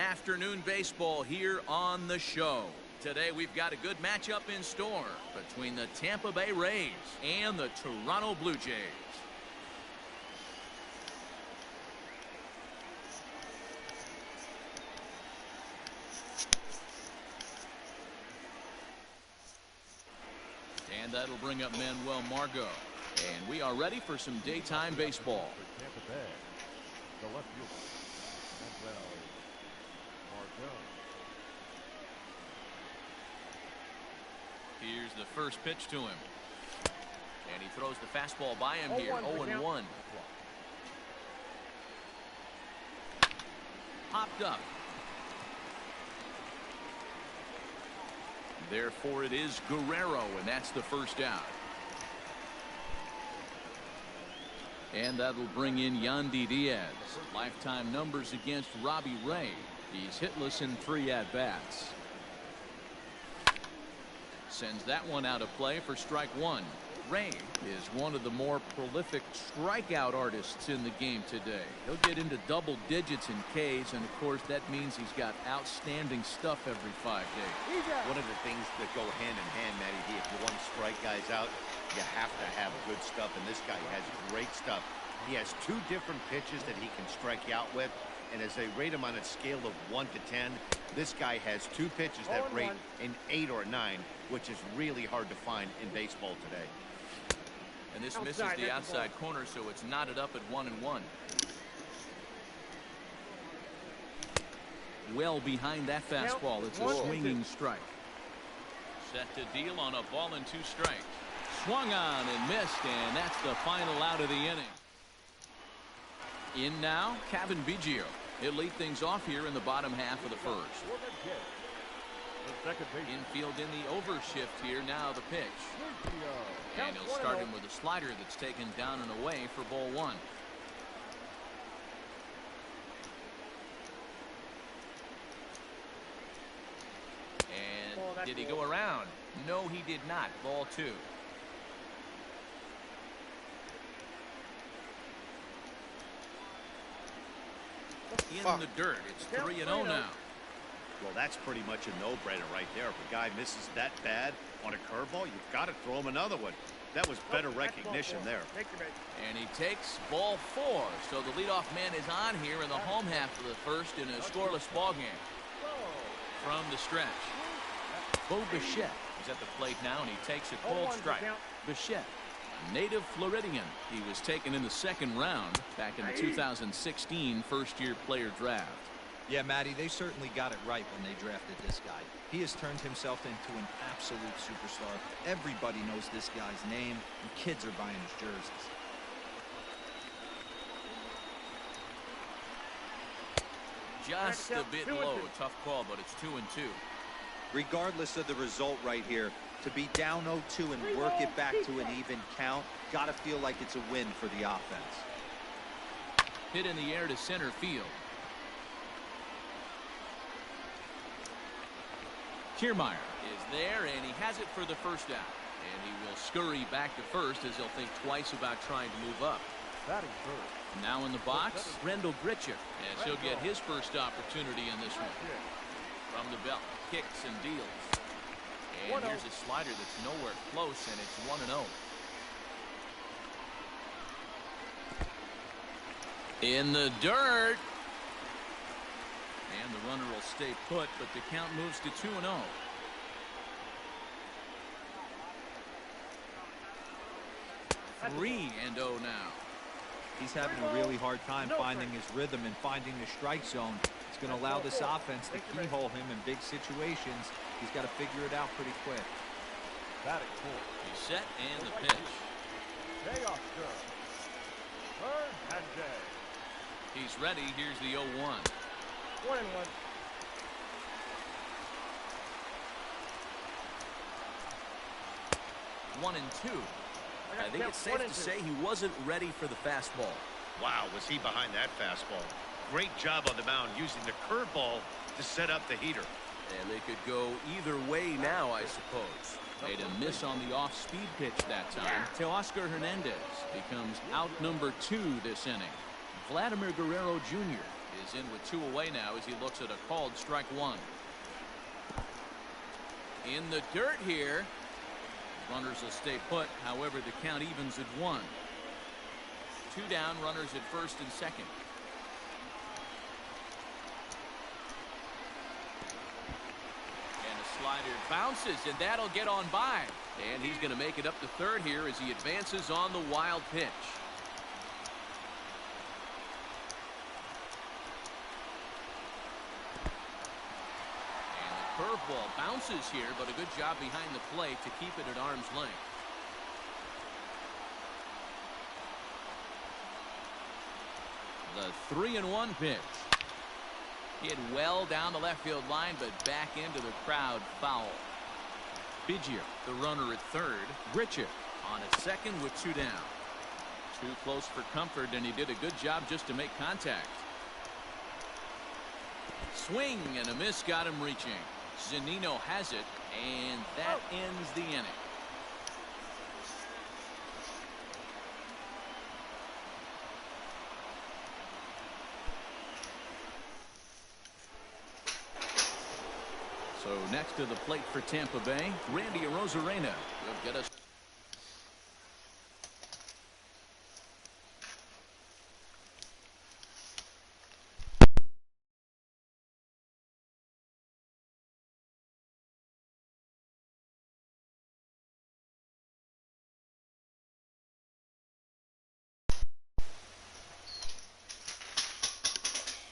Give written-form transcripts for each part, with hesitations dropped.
Afternoon baseball here on the show. Today we've got a good matchup in store between the Tampa Bay Rays and the Toronto Blue Jays. And that'll bring up Manuel Margot. And we are ready for some daytime baseball. For Tampa Bay, the left fielder, Manuel Margot. Here's the first pitch to him. And he throws the fastball by him here. 0-1. Popped up. Therefore, it is Guerrero, and that's the first out. And that'll bring in Yandy Diaz. Lifetime numbers against Robbie Ray. He's hitless in 3 at-bats. Sends that one out of play for strike 1. Ray is one of the more prolific strikeout artists in the game today. He'll get into double digits in Ks, and of course that means he's got outstanding stuff every 5 days. One of the things that go hand in hand, Matty D, if you want to strike guys out, you have to have good stuff, and this guy has great stuff. He has 2 different pitches that he can strike you out with, and as they rate him on a scale of 1 to 10, this guy has 2 pitches that rate an 8 or a 9, which is really hard to find in baseball today. And this misses the outside corner, so it's knotted up at 1-1. Well behind that fastball. It's a swinging strike. Set to deal on a ball and 2 strikes. Swung on and missed, and that's the final out of the inning. In now, Kevin Biggio. He'll lead things off here in the bottom half of the first. Infield in the overshift here. Now the pitch. And he'll start him with a slider that's taken down and away for ball 1. And did he go around? No, he did not. Ball 2. In the dirt. It's 3-0 now. Well, that's pretty much a no-brainer right there. If a guy misses that bad on a curveball, you've got to throw him another one. That was better recognition there. And he takes ball 4. So the leadoff man is on here in the home half of the first in a scoreless ball game. From the stretch, Bo Bichette is at the plate now, and he takes a cold strike. Bichette, native Floridian. He was taken in the 2nd round back in the 2016 first-year player draft. Yeah, Matty, they certainly got it right when they drafted this guy. He has turned himself into an absolute superstar. Everybody knows this guy's name, and kids are buying his jerseys. Just a bit low. Tough call, but it's 2-2. Regardless of the result right here, to be down 0-2 and work it back to an even count, gotta feel like it's a win for the offense. Hit in the air to center field. Kiermaier is there, and he has it for the first out. And he will scurry back to first as he'll think twice about trying to move up. Now in the box, Rendell Grichuk, as he'll get his first opportunity in this one. From the belt, kicks and deals. And here's a slider that's nowhere close, and it's 1-0. In the dirt. And the runner will stay put, but the count moves to 2-0. Three and 0 now. He's having a really hard time finding his rhythm and finding the strike zone. It's going to allow this offense to keyhole him in big situations. He's got to figure it out pretty quick. He's set, and the pitch. He's ready. Here's the 0-1. 1-1. One and 2. I think it's safe to say he wasn't ready for the fastball. Wow, was he behind that fastball. Great job on the mound using the curveball to set up the heater. And they could go either way now, I suppose. Made a miss on the off-speed pitch that time. Teoscar Hernandez becomes out number 2 this inning. Vladimir Guerrero Jr. is in with 2 away now as he looks at a called strike 1. In the dirt here. Runners will stay put. However, the count evens at 1. 2 down, runners at first and second. And a slider bounces, and that'll get on by. And he's going to make it up to third here as he advances on the wild pitch. Curveball bounces here, but a good job behind the plate to keep it at arm's length. The 3-1 pitch. Hit well down the left field line, but back into the crowd foul. Biggio, the runner at third. Richard on a second with 2 down. Too close for comfort, and he did a good job just to make contact. Swing and a miss got him reaching. Zunino has it, and that ends the inning. So next to the plate for Tampa Bay, Randy Arozarena will get us.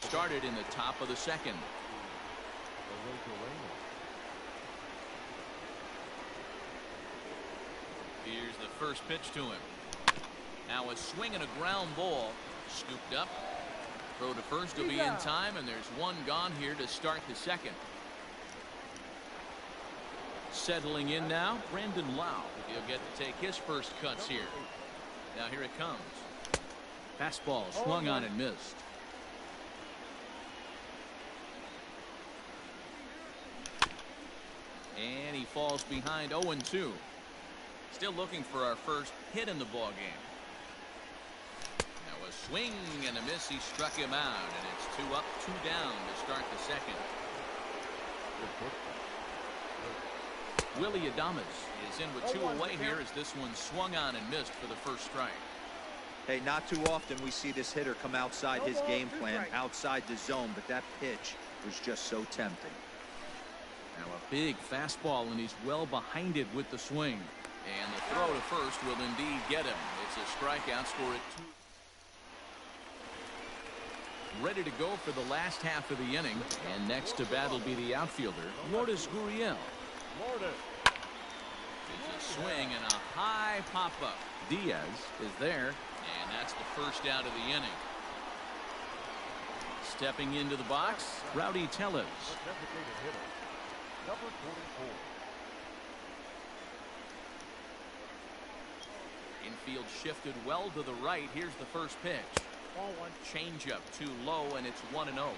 Started in the top of the second. Here's the first pitch to him. Now a swing and a ground ball. Scooped up. Throw to first will be in time, and there's 1 gone here to start the second. Settling in now, Brandon Lau. He'll get to take his first cuts here. Now here it comes. Fastball swung on and missed. And he falls behind 0-2. Still looking for our first hit in the ball game. Now a swing and a miss. He struck him out, and it's 2 up, 2 down to start the second. Willie Adames is in with 2 away here as this one swung on and missed for the first strike. Hey, not too often we see this hitter come outside his game plan, outside the zone, but that pitch was just so tempting. Now a big fastball, and he's well behind it with the swing. And the throw to first will indeed get him. It's a strikeout, score at 2. Ready to go for the last half of the inning. And next to bat will be the outfielder, Lourdes Gurriel. It's a swing and a high pop-up. Diaz is there, and that's the first out of the inning. Stepping into the box, Rowdy Tellez. Number 44. Infield shifted well to the right. Here's the first pitch. Ball 1. Changeup too low, and it's 1-0.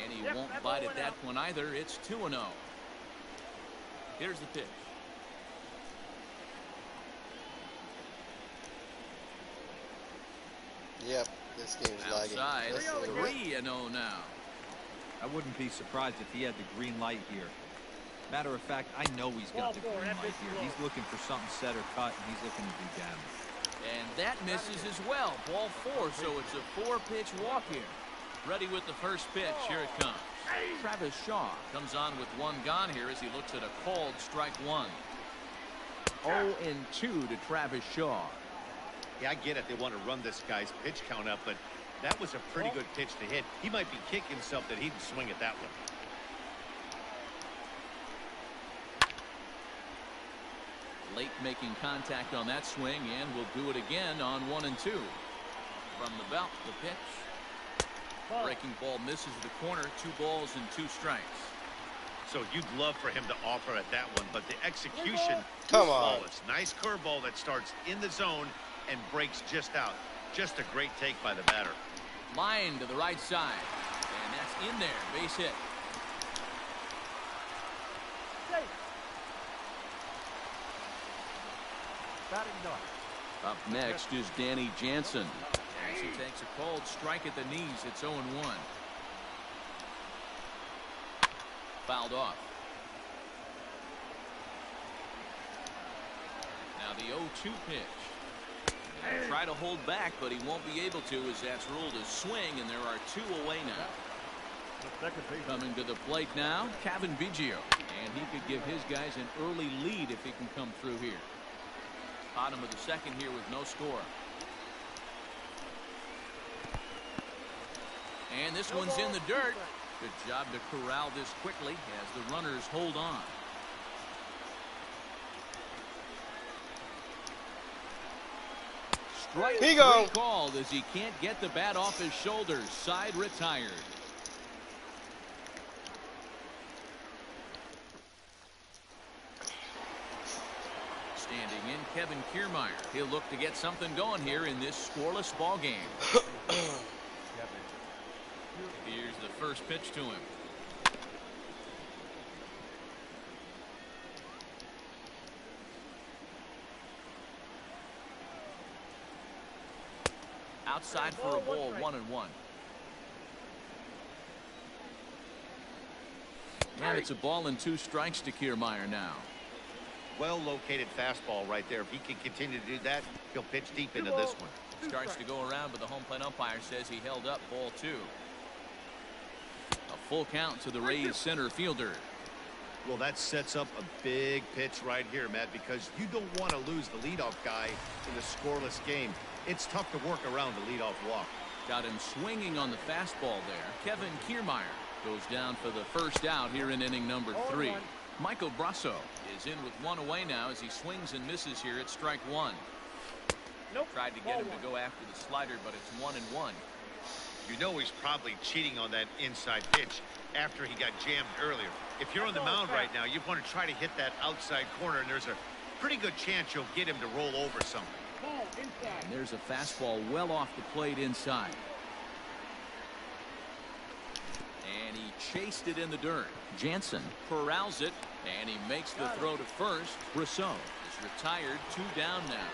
And he won't bite at that one either. It's 2-0. Here's the pitch. Yep, this game's lagging. Outside, 3-0 now. I wouldn't be surprised if he had the green light here. Matter of fact, I know he's got the green light here. He's looking for something set or cut, and he's looking to do damage. And that misses as well. Ball 4, so it's a 4-pitch walk here. Ready with the first pitch. Here it comes. Travis Shaw comes on with 1 gone here as he looks at a called strike 1. 0-2 to Travis Shaw. Yeah, I get it. They want to run this guy's pitch count up, but that was a pretty good pitch to hit. He might be kicking himself that he didn't swing at that one. Late making contact on that swing, and will do it again on 1-2. From the belt, the pitch. Breaking ball misses the corner. 2 balls and 2 strikes. So you'd love for him to offer at that one, but the execution Come was on. flawless. Nice curveball that starts in the zone and breaks just out. Just a great take by the batter. Line to the right side, and that's in there. Base hit. Batting 9. Up next is Danny Jansen. As he takes a cold strike at the knees, it's 0-1. Fouled off. Now the 0-2 pitch. He'll try to hold back, but he won't be able to, as that's ruled a swing, and there are 2 away now. Coming to the plate now, Kevin Biggio. And he could give his guys an early lead if he can come through here. Bottom of the second here with no score. And this one's in the dirt. Good job to corral this quickly as the runners hold on. Strike three called as he can't get the bat off his shoulders. Side retired. Standing in, Kevin Kiermaier. He'll look to get something going here in this scoreless ball game. Here's the first pitch to him. Outside for a ball, 1-1. And it's a ball and 2 strikes to Kiermaier now. Well located fastball right there. If he can continue to do that, he'll pitch deep into this one. Starts to go around, but the home plate umpire says he held up, ball 2. A full count to the Rays center fielder. Well, that sets up a big pitch right here, Matt, because you don't want to lose the leadoff guy in a scoreless game. It's tough to work around the leadoff walk. Got him swinging on the fastball there. Kevin Kiermaier goes down for the first out here in inning number 3. Michael Brasso is in with 1 away now as he swings and misses here at strike 1. Tried to get him to go after the slider, but it's 1-1. You know he's probably cheating on that inside pitch after he got jammed earlier. If you're on the mound right now, you want to try to hit that outside corner, and there's a pretty good chance you'll get him to roll over something. And there's a fastball well off the plate inside. And he chased it in the dirt. Jansen corrals it, and he makes the throw to first. Brasso is retired, 2 down now.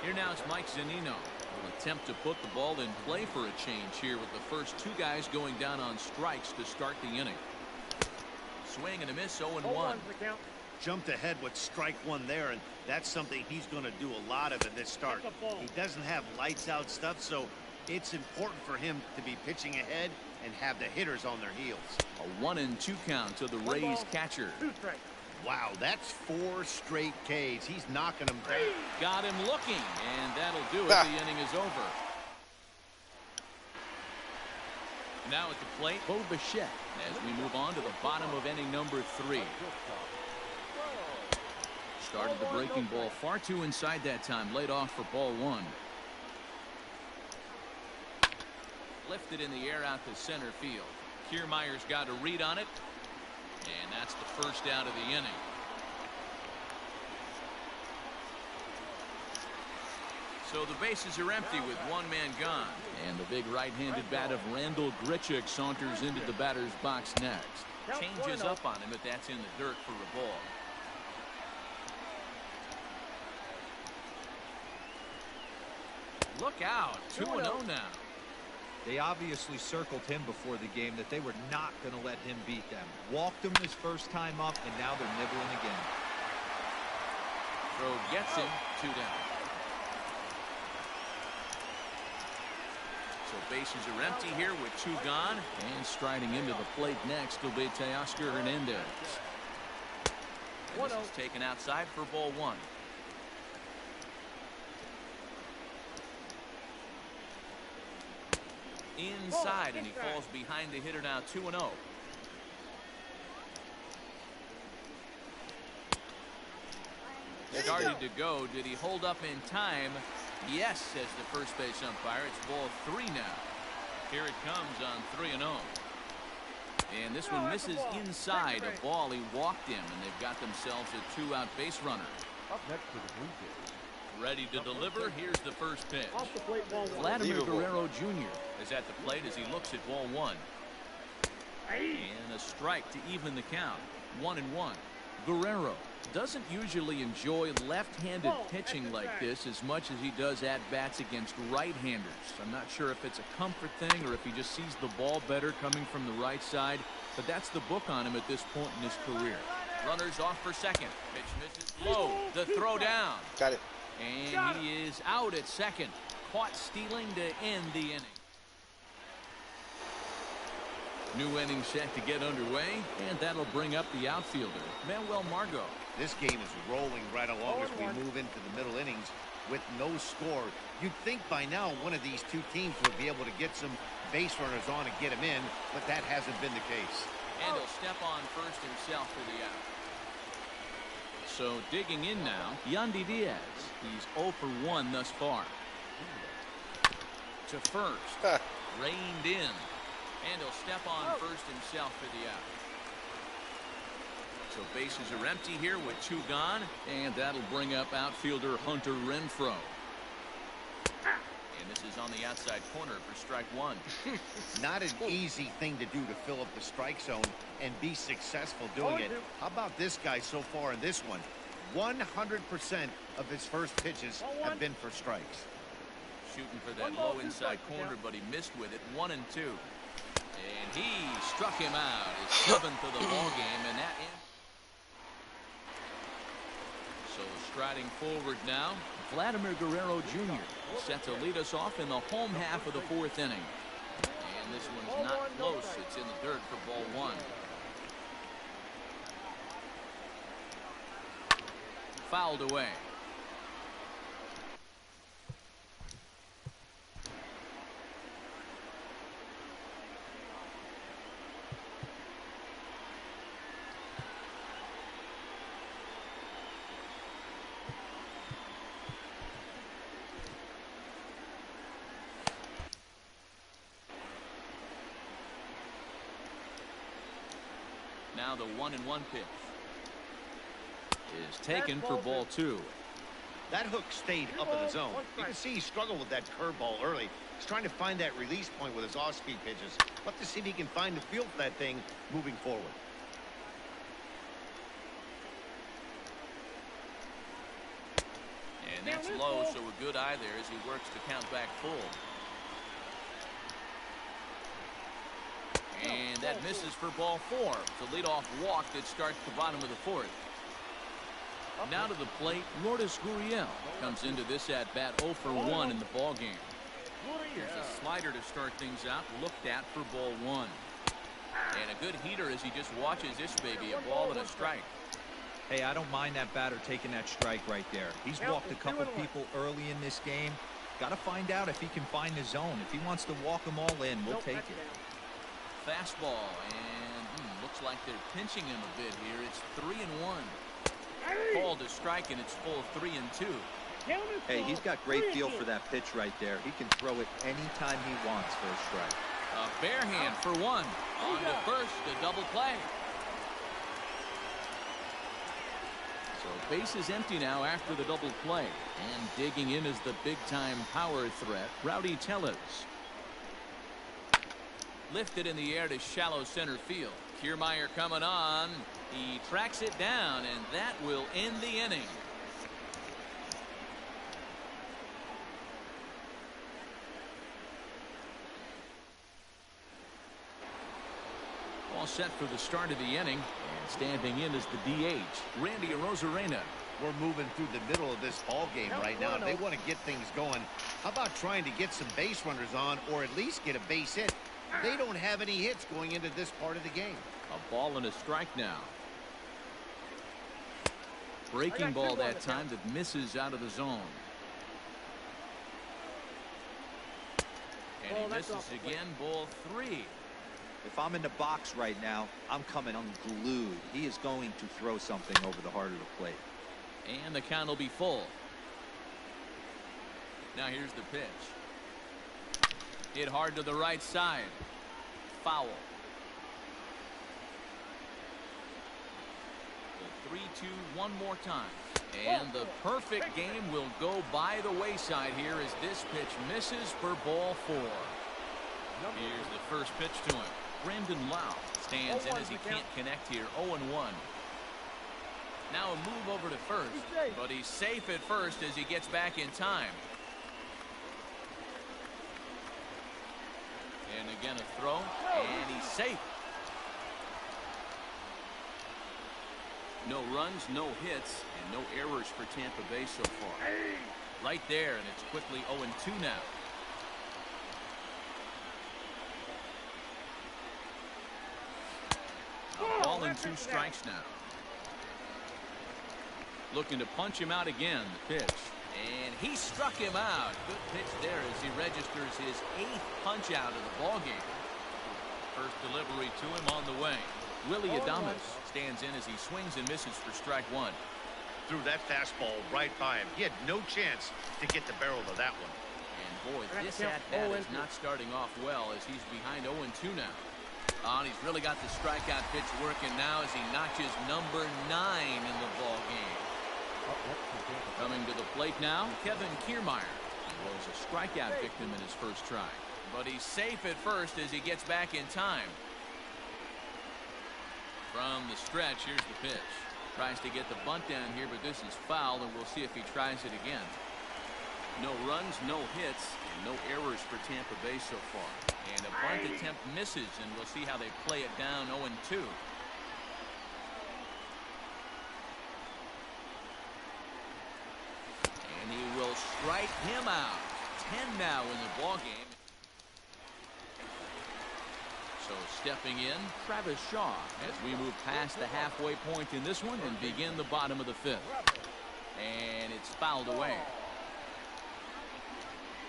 Here now is Mike Zunino. Will attempt to put the ball in play for a change here with the first 2 guys going down on strikes to start the inning. Swing and a miss, 0-1. Jumped ahead with strike 1 there, and that's something he's going to do a lot of in this start. He doesn't have lights out stuff, so it's important for him to be pitching ahead and have the hitters on their heels. A 1-2 count to the Rays catcher. Wow, that's 4 straight Ks. He's knocking them down. Got him looking, and that'll do it. The inning is over. Now at the plate, Bo Bichette as we move on to the bottom of inning number 3. Started the breaking ball far too inside that time. Laid off for ball 1. Lifted in the air out to center field. Kiermaier's got a read on it. And that's the first out of the inning. So the bases are empty with 1 man gone. And the big right-handed bat of Randall Grichuk saunters into the batter's box next. Changes up on him, but that's in the dirt for a ball. Look out, 2-0 now. They obviously circled him before the game that they were not going to let him beat them. Walked him his first time up, and now they're nibbling again. Throw gets him, 2 down. So bases are empty here with 2 gone. And striding into the plate next will be Teoscar Hernandez. And this is taken outside for ball 1. Inside, and he falls behind the hitter now, 2-0. Started to go. Did he hold up in time? Yes, says the first base umpire. It's ball 3 now. Here it comes on 3-0. And this one misses inside. A ball. He walked him, and they've got themselves a 2-out base runner. Up next to the Blue Jays. Ready to deliver. Here's the first pitch. Vladimir Guerrero Jr. is at the plate as he looks at ball 1. And a strike to even the count. 1-1. Guerrero Doesn't usually enjoy left-handed pitching like this as much as he does at-bats against right-handers. I'm not sure if it's a comfort thing or if he just sees the ball better coming from the right side, but that's the book on him at this point in his career. Runners off for second. Pitch misses low. The throw down. Got it. And he is out at second. Caught stealing to end the inning. New inning set to get underway, and that'll bring up the outfielder, Manuel Margot. This game is rolling right along as we move into the middle innings with no score. You'd think by now one of these two teams would be able to get some base runners on and get them in, but that hasn't been the case. And he'll step on first himself for the out. So digging in now, Yandy Diaz. He's 0 for 1 thus far. To first. Reined in. And he'll step on first himself for the out. So bases are empty here with 2 gone. And that'll bring up outfielder Hunter Renfroe. And this is on the outside corner for strike 1. Not an easy thing to do to fill up the strike zone and be successful doing it. How about this guy so far in this one? 100% of his first pitches have been for strikes. Shooting for that low inside corner, but he missed with it. 1-2. And he struck him out. His 7th of the ball game, and that ends. So striding forward now, Vladimir Guerrero Jr. set to lead us off in the home half of the 4th inning. And this one's not close. It's in the dirt for ball 1. Fouled away. Now the 1-1 pitch is taken for ball 2. That hook stayed up in the zone. You can see he struggled with that curveball early. He's trying to find that release point with his off-speed pitches. We'll have to see if he can find the feel for that thing moving forward. And that's low, so a good eye there as he works to count back full. And that misses for ball 4. It's a leadoff walk that starts the bottom of the 4th. Now to the plate, Lourdes Gurriel comes into this at-bat 0 for 1 in the ballgame. Here's a slider to start things out, looked at for ball 1. And a good heater as he just watches this baby, a ball and a strike. Hey, I don't mind that batter taking that strike right there. He's walked a couple people early in this game. Got to find out if he can find the zone. If he wants to walk them all in, we'll take it. Fastball, and looks like they're pinching him a bit here. It's 3-1. Ball to strike, and it's full 3-2. Hey, he's got great feel for that pitch right there. He can throw it anytime he wants for a strike. A bare hand for 1. On to first, a double play. So base is empty now after the double play. And digging in is the big-time power threat, Rowdy Tellez. Lifted in the air to shallow center field. Kiermaier coming on. He tracks it down, and that will end the inning. All set for the start of the inning. And standing in is the DH, Randy Arozarena. We're moving through the middle of this ball game right now. They want to get things going. How about trying to get some base runners on, or at least get a base hit? They don't have any hits going into this part of the game. A ball and a strike now. Breaking ball that time that misses out of the zone. And he misses again, ball 3. If I'm in the box right now, I'm coming unglued. He is going to throw something over the heart of the plate. And the count will be full. Now here's the pitch. Hit hard to the right side. Foul. The 3-2 one more time. And the perfect game will go by the wayside here as this pitch misses for ball 4. Here's the first pitch to him. Brandon Lau stands in as he can't connect here. 0-1. Now a move over to first, but he's safe at first as he gets back in time. And again a throw, and he's safe. No runs, no hits, and no errors for Tampa Bay so far. Right there, and it's quickly 0-2 now. A ball and 2 strikes now. Looking to punch him out again, the pitch. And he struck him out. Good pitch there as he registers his 8th punch out of the ballgame. First delivery to him on the way. Willie Adames stands in as he swings and misses for strike 1. Threw that fastball right by him. He had no chance to get the barrel of that one. And boy, this at-bat is not starting off well as he's behind 0-2 now. And he's really got the strikeout pitch working now as he notches number 9 in the ball game. Coming to the plate now, Kevin Kiermaier. He was a strikeout victim in his first try, but he's safe at first as he gets back in time. From the stretch, here's the pitch. Tries to get the bunt down here, but this is foul, and we'll see if he tries it again. No runs, no hits, and no errors for Tampa Bay so far. And a bunt attempt misses, and we'll see how they play it down 0-2. And he will strike him out. 10 now in the ballgame. So stepping in, Travis Shaw as we move past the halfway point in this one and begin the bottom of the 5th. And it's fouled away.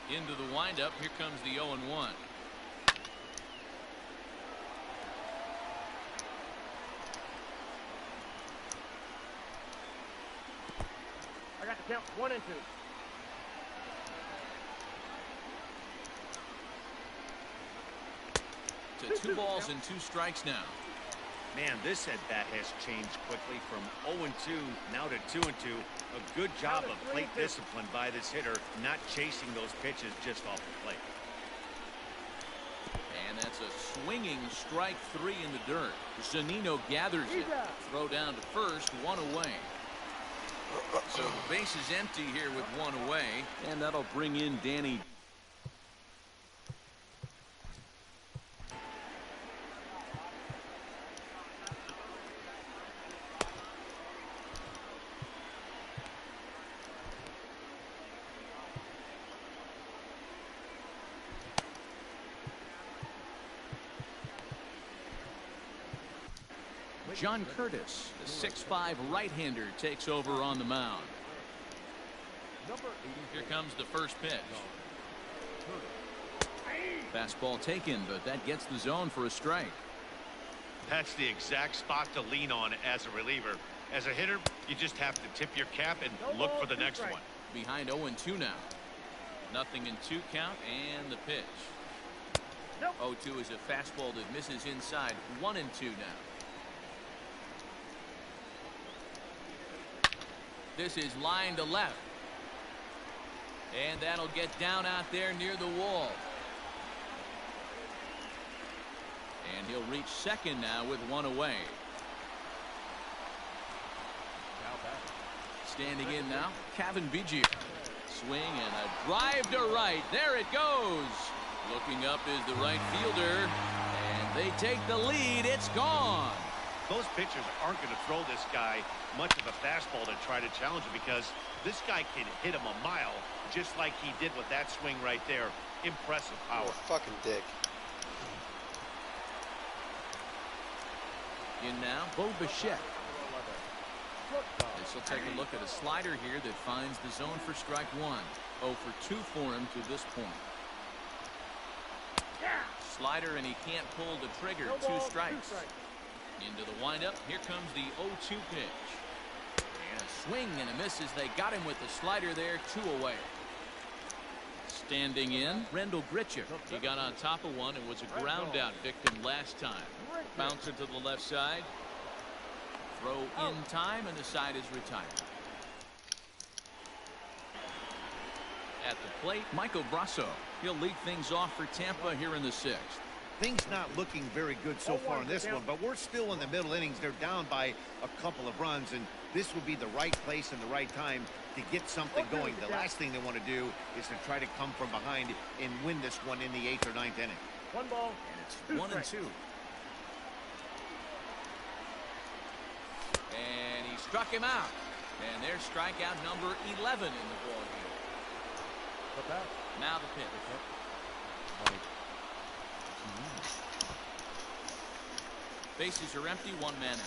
Into the windup, here comes the 0-1. I got the count 1 and 2. To 2 balls and 2 strikes now. Man, this at-bat has changed quickly from 0-2 now to 2-2. A good job of plate discipline by this hitter, not chasing those pitches just off the plate. And that's a swinging strike 3 in the dirt. Zunino gathers it. Throw down to first, 1 away. So the base is empty here with 1 away, and that'll bring in Danny. John Curtis, the 6'5" right-hander, takes over on the mound. Here comes the first pitch. Fastball taken, but that gets the zone for a strike. That's the exact spot to lean on as a reliever. As a hitter, you just have to tip your cap and look for the next one. Behind 0-2 now. Nothing in 2 count, and the pitch. 0-2 is a fastball that misses inside. 1-2 now. This is line to left. And that'll get down out there near the wall. And he'll reach second now with 1 away. Standing in now, Kevin Biggio. Swing and a drive to right. There it goes. Looking up is the right fielder. And they take the lead. It's gone. Those pitchers aren't going to throw this guy much of a fastball to try to challenge him because this guy can hit him a mile just like he did with that swing right there. Impressive power. Oh, fucking dick. In now, Bo Bichette. This will take a look at a slider here that finds the zone for strike 1. 0 for 2 for him to this point. Slider, and he can't pull the trigger. 2 strikes. Into the windup. Here comes the 0-2 pitch. And a swing and a miss as they got him with the slider there. 2 away. Standing in, Rendell Grichuk. He got on top of one and was a ground out victim last time. Bouncer to the left side. Throw in time, and the side is retired. At the plate, Michael Brasso. He'll lead things off for Tampa here in the 6th. Things not looking very good so far in this one, but we're still in the middle innings. They're down by a couple of runs, and this would be the right place and the right time to get something going. The last thing they want to do is to try to come from behind and win this one in the 8th or 9th inning. 1 ball. And it's 1-2. And he struck him out. And there's strikeout number 11 in the ball game. Now the pitch. Bases are empty, 1 man out.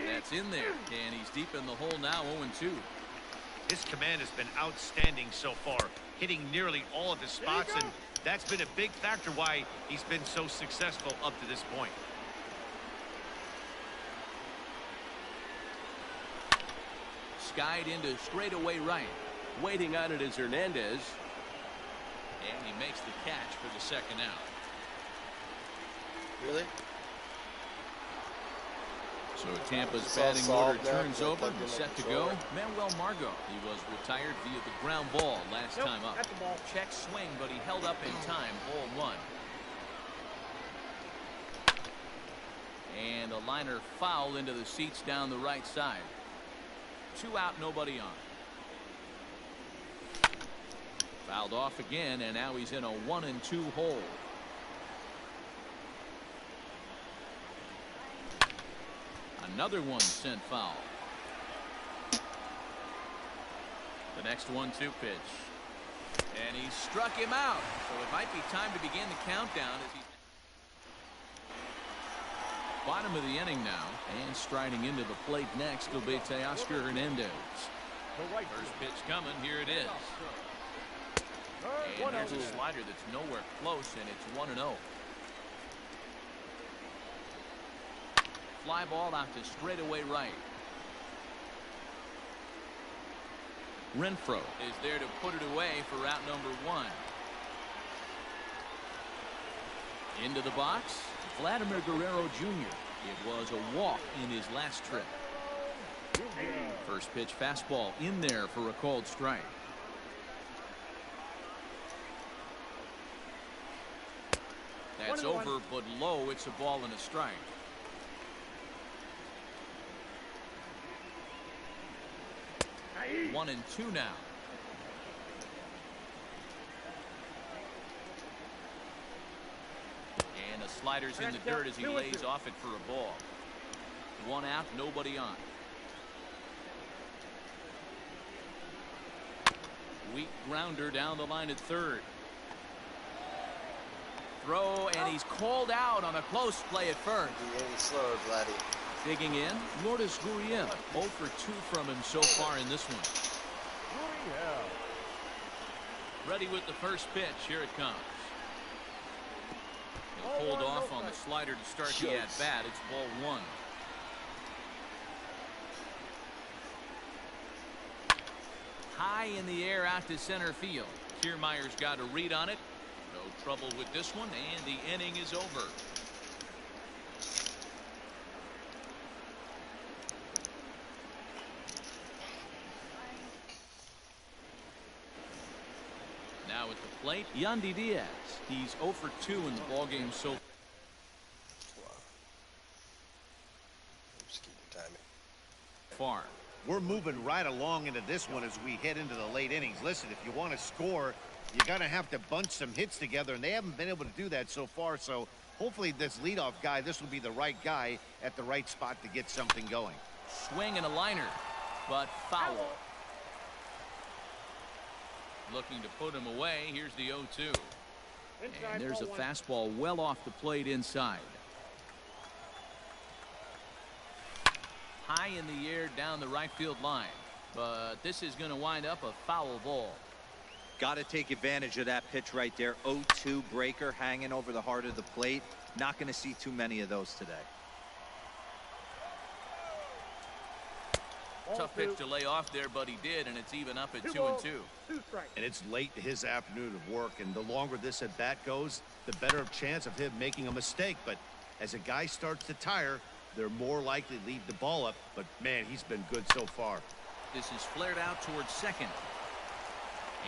That's in there, and he's deep in the hole now, 0-2. His command has been outstanding so far, hitting nearly all of his spots, and that's been a big factor why he's been so successful up to this point. Skied into straightaway right. Waiting on it is Hernandez. And he makes the catch for the second out. Really? So Tampa's It's all batting order solved now, turns they're over. plugged in Set the to go. controller. Manuel Margot. He was retired via the ground ball last time up. Check swing, but he held up in time. Ball 1. And a liner foul into the seats down the right side. 2 out, nobody on. Fouled off again, and now he's in a 1-2 hole. Another one sent foul. The next 1-2 pitch. And he struck him out. So it might be time to begin the countdown as he... Bottom of the inning now. And striding into the plate next will be Teoscar Hernandez. First pitch coming. Here it is. And there's a slider that's nowhere close, and it's 1-0. Fly ball out to straightaway right. Renfroe is there to put it away for route number 1. Into the box, Vladimir Guerrero Jr. It was a walk in his last trip. First pitch fastball in there for a called strike. That's over, but low. It's a ball and a strike. One and 2 now. And the slider's in the dirt as he lays off it for a ball. 1 out, nobody on. Weak grounder down the line at third. Throw, and he's called out on a close play at first. You're getting slower, Vladdy. Digging in, Lourdes Gurriel. 0 for 2 from him so far in this one. Ready with the first pitch. Here it comes. He'll hold off on the slider to start the at-bat. It's ball 1. High in the air out to center field. Kiermaier's got a read on it. No trouble with this one, and the inning is over. Now at the plate, Yandy Diaz. He's 0 for 2 in the ballgame so Just keep your timing. far. We're moving right along into this one as we head into the late innings. Listen, if you want to score, you're going to have to bunch some hits together, and they haven't been able to do that so far. So hopefully this leadoff guy, this will be the right guy at the right spot to get something going. Swing and a liner, but foul. Looking to put him away. Here's the 0-2. And there's a fastball well off the plate inside. High in the air down the right field line. But this is going to wind up a foul ball. Got to take advantage of that pitch right there. 0-2 breaker hanging over the heart of the plate. Not going to see too many of those today. Tough pitch to lay off there, but he did, and it's even up at 2-2. And it's late his afternoon of work, and the longer this at bat goes, the better chance of him making a mistake. But as a guy starts to tire, they're more likely to leave the ball up. But man, he's been good so far. This is flared out towards second.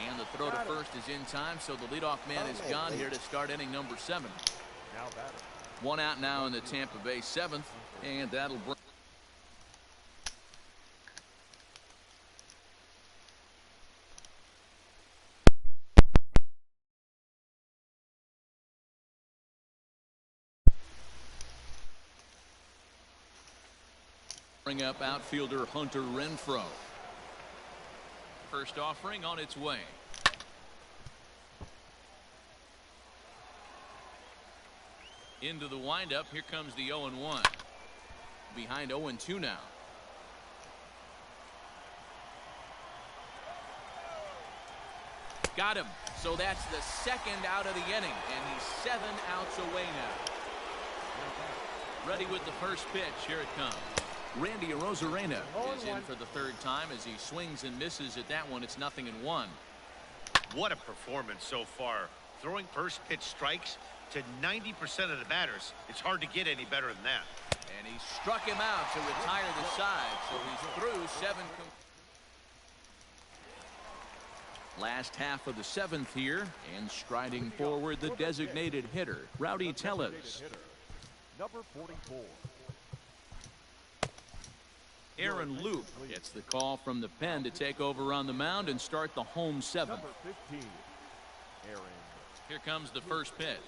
And the throw to first is in time, so the leadoff man is gone here to start inning number 7. Now batter. One out now in the Tampa Bay 7th, and that'll bring up outfielder Hunter Renfroe. First offering on its way. Into the windup. Here comes the 0-1. Behind 0-2 now. Got him. So that's the second out of the inning, and he's 7 outs away now. Ready with the first pitch. Here it comes. Randy Arozarena is in for the third time as he swings and misses at that one. It's 0-1. What a performance so far. Throwing first pitch strikes to 90% of the batters. It's hard to get any better than that. And he struck him out to retire the side, so he's through 7. Last half of the 7th here, and striding forward the designated hitter, Rowdy Tellez. Number 44. Aaron Loup gets the call from the pen to take over on the mound and start the home 7th. Number 15. Aaron. Here comes the first pitch.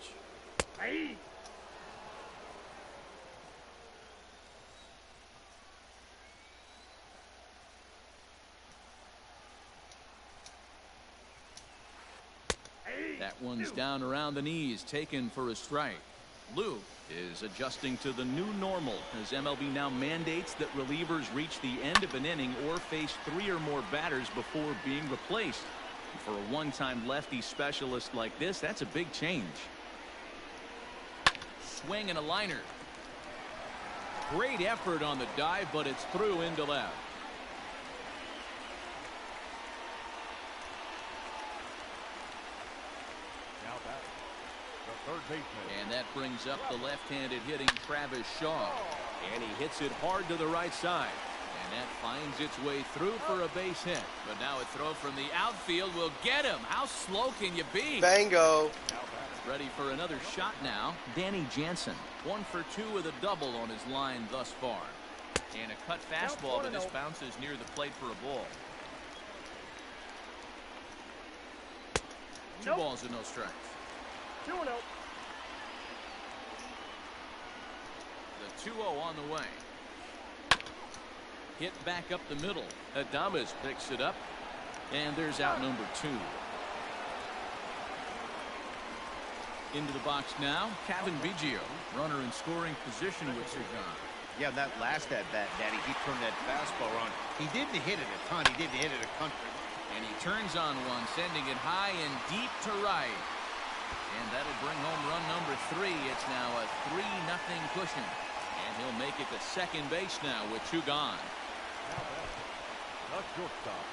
Hey. That one's down around the knees, taken for a strike. Loup is adjusting to the new normal as MLB now mandates that relievers reach the end of an inning or face 3 or more batters before being replaced. For a one-time lefty specialist like this, that's a big change. Swing and a liner. Great effort on the dive, but it's through into left. Now batter. The third baseman. And that brings up the left-handed hitting Travis Shaw. And he hits it hard to the right side. And that finds its way through for a base hit. But now a throw from the outfield will get him. How slow can you be? Bango. Ready for another shot now. Danny Jansen. 1 for 2 with a double on his line thus far. And a cut fastball, but this bounces near the plate for a ball. 2 balls and no strikes. 2-0. The 2-0 on the way. Hit back up the middle. Adames picks it up. And there's out number 2. Into the box now, Kevin Biggio. Runner in scoring position with Cigar. Yeah, that last at-bat, Daddy, he turned that fastball on. He didn't hit it a ton. He didn't hit it a country. And he turns on one, sending it high and deep to right. And that'll bring home run number 3. It's now a 3-0 cushion. And he'll make it to second base now with 2 gone. The shortstop.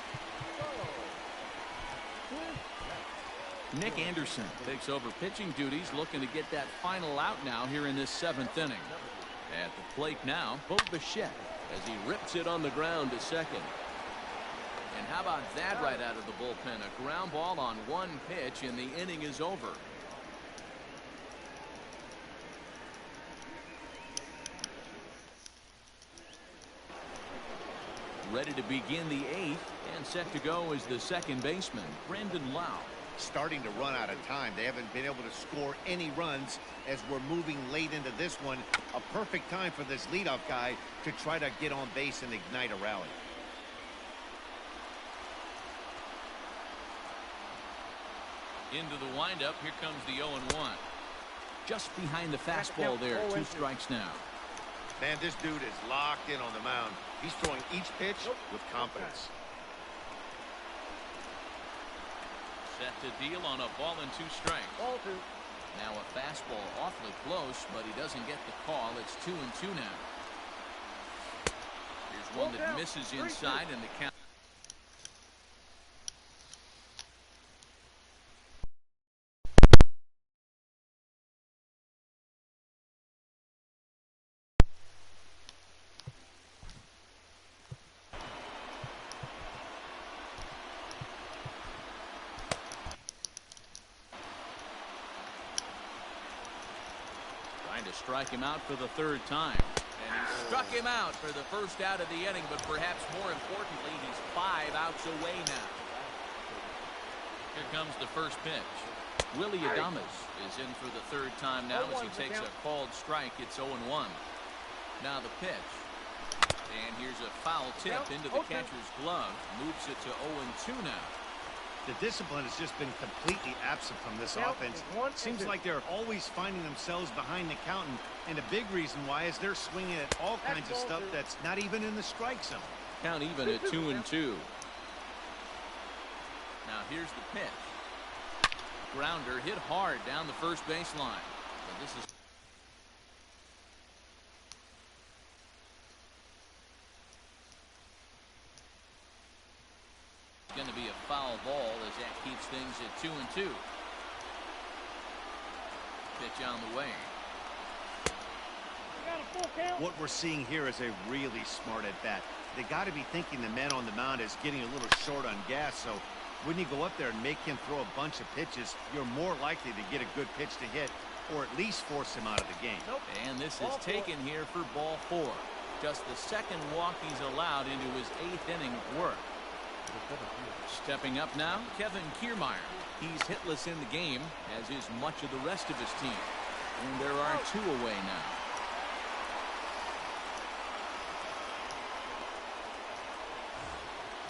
Nick Anderson takes over pitching duties, looking to get that final out now here in this 7th inning. At the plate now, Bo Bichette as he rips it on the ground to second. And how about that right out of the bullpen? A ground ball on 1 pitch, and the inning is over. Ready to begin the 8th, and set to go is the second baseman, Brandon Lau. Starting to run out of time. They haven't been able to score any runs as we're moving late into this one. A perfect time for this leadoff guy to try to get on base and ignite a rally. Into the windup. Here comes the 0-1. Just behind the fastball there. 2 strikes now. Man, this dude is locked in on the mound. He's throwing each pitch with confidence. Set to deal on a ball and 2 strikes. Now a fastball awfully close, but he doesn't get the call. It's 2-2 now. Here's one that misses inside, and the count. to strike him out for the third time. And he struck him out for the first out of the inning, but perhaps more importantly, he's 5 outs away now. Here comes the first pitch. Willie Adames is in for the third time now as he takes a called strike. It's 0-1. Now the pitch. And here's a foul tip into the catcher's glove. Moves it to 0-2 now. The discipline has just been completely absent from this offense. Seems like they're always finding themselves behind the count, and a big reason why is they're swinging at all kinds of stuff that's not even in the strike zone. Count even at 2-2. Now here's the pitch. Grounder hit hard down the first baseline. So this is going to be a foul ball as that keeps things at 2-2. Pitch on the way. What we're seeing here is a really smart at bat. They got to be thinking the man on the mound is getting a little short on gas, so when you go up there and make him throw a bunch of pitches, you're more likely to get a good pitch to hit or at least force him out of the game. And this is taken here for ball 4. Just the second walk he's allowed into his 8th inning of work. Stepping up now, Kevin Kiermaier. He's hitless in the game, as is much of the rest of his team. And there are 2 away now.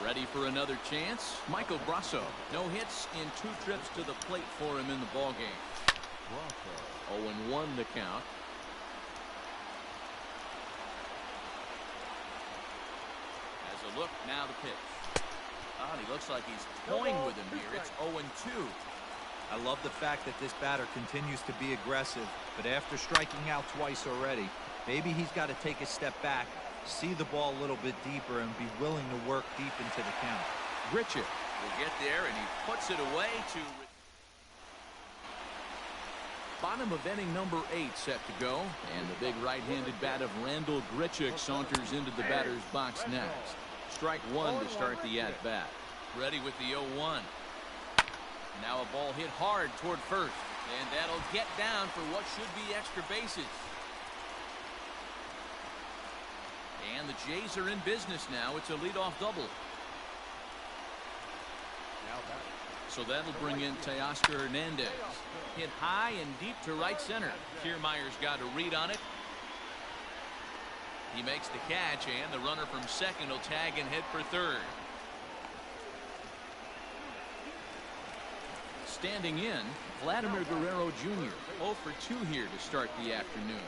Ready for another chance? Michael Brasso. No hits in 2 trips to the plate for him in the ballgame. 0-1 the count. As a look, now the pitch. He looks like he's toying with him here. It's 0-2. I love the fact that this batter continues to be aggressive, but after striking out twice already, maybe he's got to take a step back, see the ball a little bit deeper, and be willing to work deep into the count. Grichuk will get there, and he puts it away to bottom of inning number 8 set to go, and the big right-handed bat of Randall Grichuk saunters into the batter's box next. Strike 1 to start the at-bat. Ready with the 0-1. Now a ball hit hard toward first, and that'll get down for what should be extra bases. And the Jays are in business now. It's a leadoff double. So that'll bring in Teoscar Hernandez. Hit high and deep to right center. Kiermaier's got a read on it. He makes the catch, and the runner from second will tag and hit for third. Standing in, Vladimir Guerrero Jr. 0 for 2 here to start the afternoon.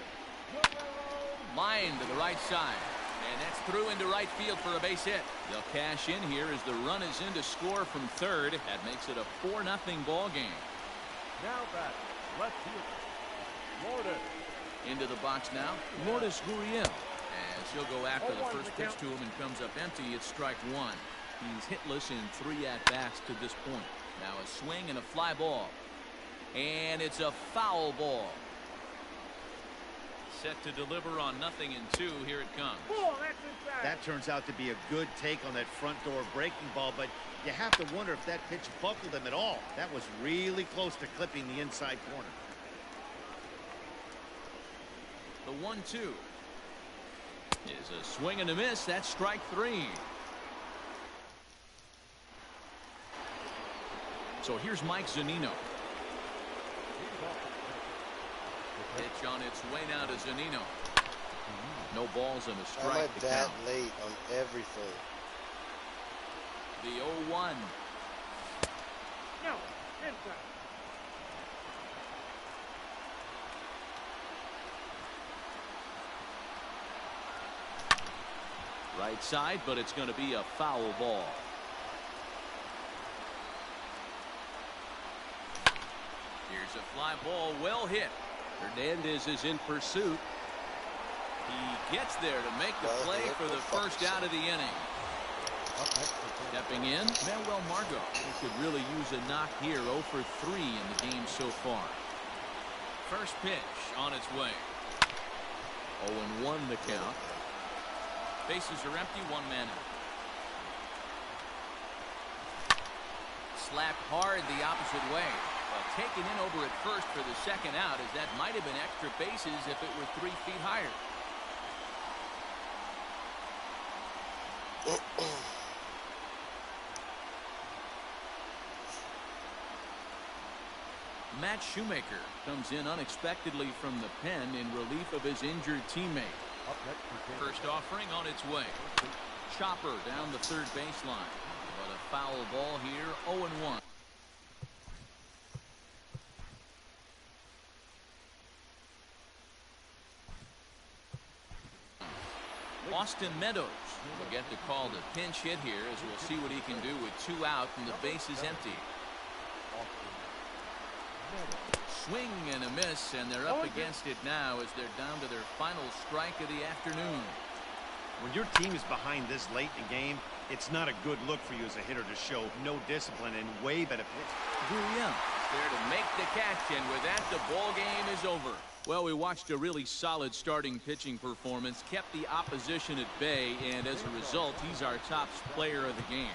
Line to the right side, and that's through into right field for a base hit. They'll cash in here as the run is in to score from third. That makes it a 4-0 ball game. Now back, left field, Lourdes. Into the box now, Lourdes Gurriel. As he'll go after the first pitch to him and comes up empty, it's strike 1. He's hitless in 3 at-bats to this point. Now a swing and a fly ball. And it's a foul ball. Set to deliver on 0-2. Here it comes. That turns out to be a good take on that front door breaking ball, but you have to wonder if that pitch buckled him at all. That was really close to clipping the inside corner. The 1-2 is a swing and a miss. That's strike 3. So here's Mike Zunino. Pitch on its way now to Zunino. No balls and a strike to that count. late on everything. The 0-1. No, inside. Right side, but it's going to be a foul ball. Here's a fly ball, well hit. Hernandez is in pursuit. He gets there to make the play for the first out of the inning. Stepping in, Manuel Margot. He could really use a knock here. 0 for 3 in the game so far. First pitch on its way. 0-1 the count. Bases are empty, 1 man out. Slapped hard the opposite way. Well, taken in over at first for the second out, as that might have been extra bases if it were 3 feet higher. Matt Shoemaker comes in unexpectedly from the pen in relief of his injured teammate. First offering on its way. Chopper down the third baseline. But a foul ball here, 0-1. Austin Meadows will get the call to pinch hit here, as we'll see what he can do with 2 out and the bases empty. Swing and a miss, and they're up against it now as they're down to their final strike of the afternoon. When your team is behind this late in the game, it's not a good look for you as a hitter to show no discipline and way better pitch. Gurriel there to make the catch, and with that, the ball game is over. Well, we watched a really solid starting pitching performance, kept the opposition at bay, and as a result, he's our top player of the game.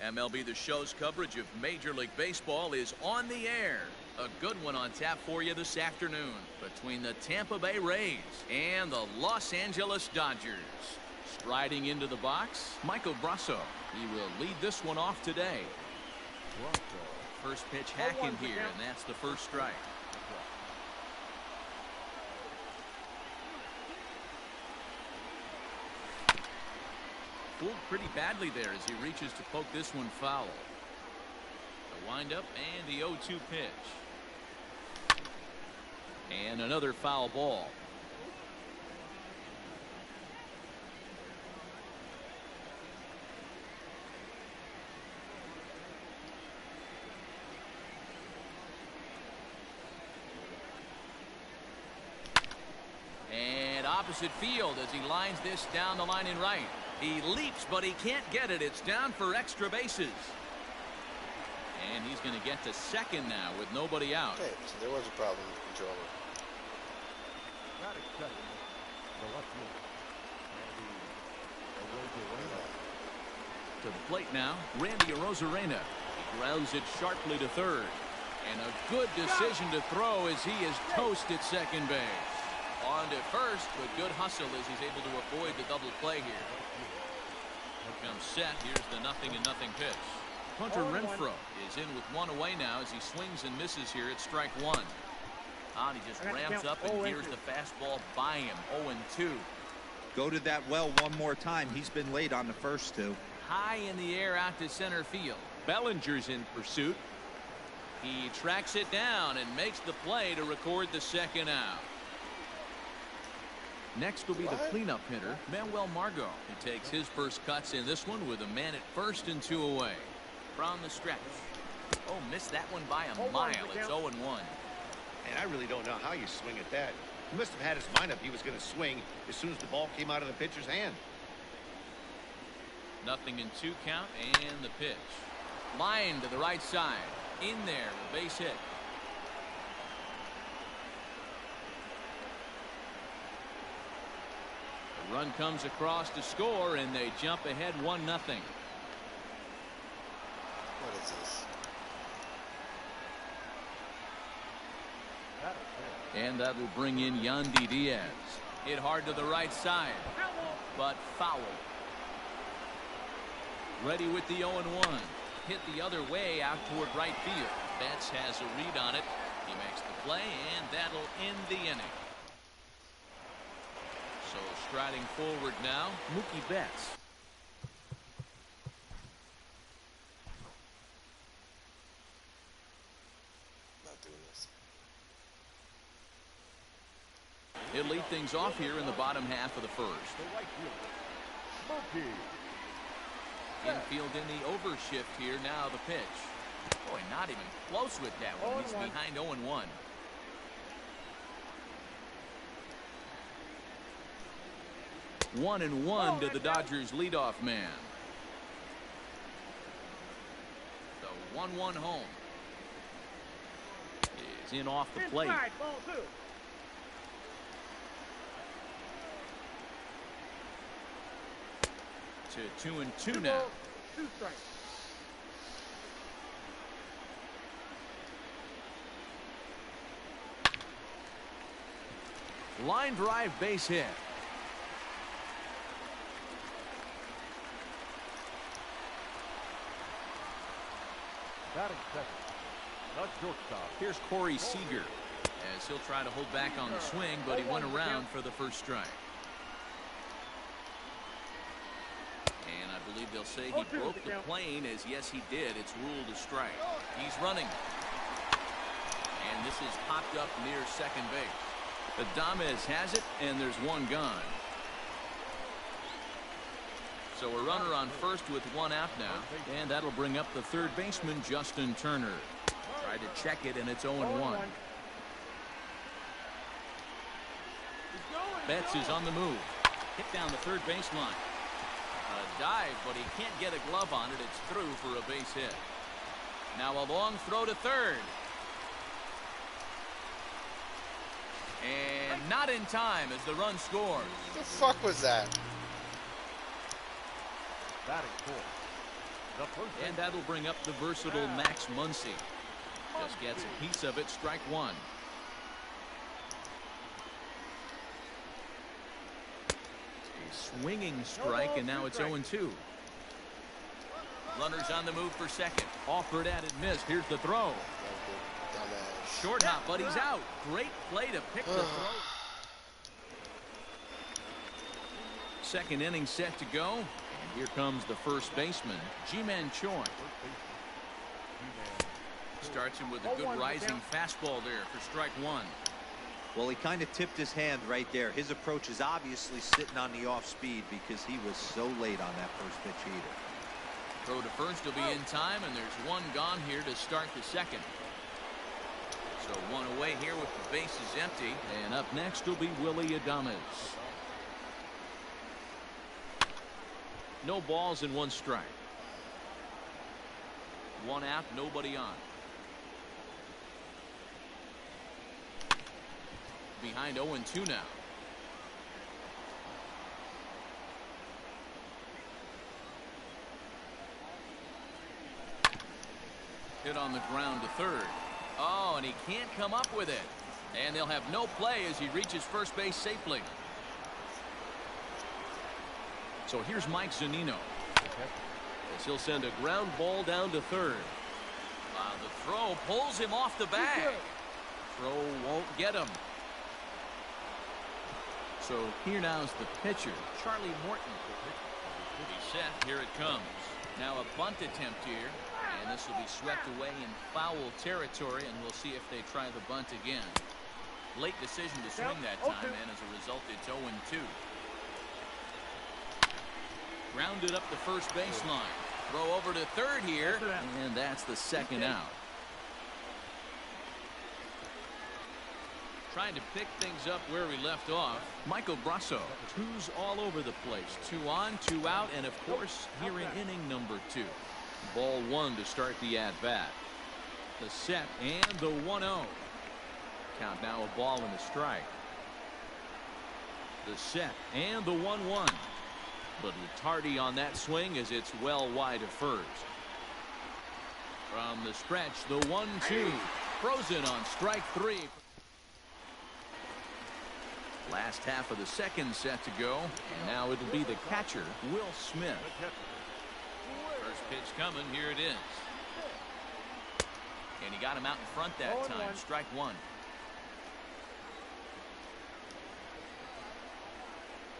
MLB The Show's coverage of Major League Baseball is on the air. A good one on tap for you this afternoon between the Tampa Bay Rays and the Los Angeles Dodgers. Striding into the box, Michael Brasso. He will lead this one off today. First pitch hacking here, and that's the first strike. Fooled pretty badly there as he reaches to poke this one foul. The windup and the 0-2 pitch. And another foul ball. And opposite field as he lines this down the line in right. He leaps, but he can't get it. It's down for extra bases. And he's going to get to second now with nobody out. Okay, so there was a problem with the controller. To the plate now, Randy Arozarena. He grounds it sharply to third. And a good decision to throw as he is toast at second base. On to first, but good hustle as he's able to avoid the double play here. Comes set. Here's the 0-0 pitch. Hunter Renfroe is in with one away now as he swings and misses here at strike one. And he just ramps up and gears the fastball by him. 0-2. Go to that well one more time. He's been late on the first two. High in the air out to center field. Bellinger's in pursuit. He tracks it down and makes the play to record the second out. Next will be the cleanup hitter, Manuel Margot. He takes his first cuts in this one with a man at first and 2 away. From the stretch. Oh, missed that one by a mile. It's 0-1. And I really don't know how you swing at that. He must have had his mind up he was going to swing as soon as the ball came out of the pitcher's hand. 0-2 count and the pitch. Line to the right side. In there, a base hit. The run comes across to score, and they jump ahead 1-0. What is this? And that will bring in Yandy Diaz. Hit hard to the right side, but foul. Ready with the 0-1. Hit the other way out toward right field. Betts has a read on it. He makes the play, and that'll end the inning. So striding forward now, Mookie Betts. Not doing this. He'll lead things off here in the bottom half of the first. Infield in the overshift here now the pitch. Boy, not even close with that one. He's behind 0-1. One and one to the Dodgers leadoff man. The 1-1 home is in off the plate. To 2-2 now. Line drive base hit. Batting second, the shortstop. Here's Corey Seager as he'll try to hold back on the swing, but he went around for the first strike. And I believe they'll say he broke the plane, as yes he did. It's ruled a strike. He's running. And this is popped up near second base. Adames has it, and there's one gone. So a runner on first with one out now, and that'll bring up the third baseman, Justin Turner. Tried to check it, and it's 0-1. Betts is on the move. Hit down the third baseline. A dive, but he can't get a glove on it. It's through for a base hit. Now a long throw to third. And not in time as the run scores. What the fuck was that? Batting fourth. And that'll bring up the versatile Max Muncy. Just gets a piece of it, strike one. A swinging strike, and now it's 0-2. Runners on the move for second. Offered at it, missed. Here's the throw. Dumbass. Short hop, but he's out. Great play to pick the throw. Second inning set to go. And here comes the first baseman, Ji-Man Choi. Starts him with a good rising fastball there for strike one. Well, he kind of tipped his hand right there. His approach is obviously sitting on the off speed because he was so late on that first pitch heater. Throw to first will be in time, and there's one gone here to start the second. So one away here with the bases empty. And up next will be Willie Adames. No balls and one strike. One out, nobody on. Behind 0-2 now. Hit on the ground to third. Oh, and he can't come up with it. And they'll have no play as he reaches first base safely. So here's Mike Zunino. As he'll send a ground ball down to third. The throw pulls him off the bag. Throw won't get him. So here now is the pitcher, Charlie Morton. He's set. Here it comes. Now a bunt attempt here. And this will be swept away in foul territory, and we'll see if they try the bunt again. Late decision to swing that time, and as a result, it's 0-2. Grounded up the first baseline. Throw over to third here, and that's the second out. Trying to pick things up where we left off. Michael Brasso, twos all over the place. 2 on, 2 out, and of course, here in inning number 2. Ball 1 to start the at-bat. The set and the 1-0. Count now a ball and a strike. The set and the 1-1. But tardy on that swing as it's well wide of first. From the stretch, the 1-2. Frozen on strike 3. Last half of the second set to go. And now it'll be the catcher, Will Smith. First pitch coming. Here it is. And he got him out in front that time. Strike 1.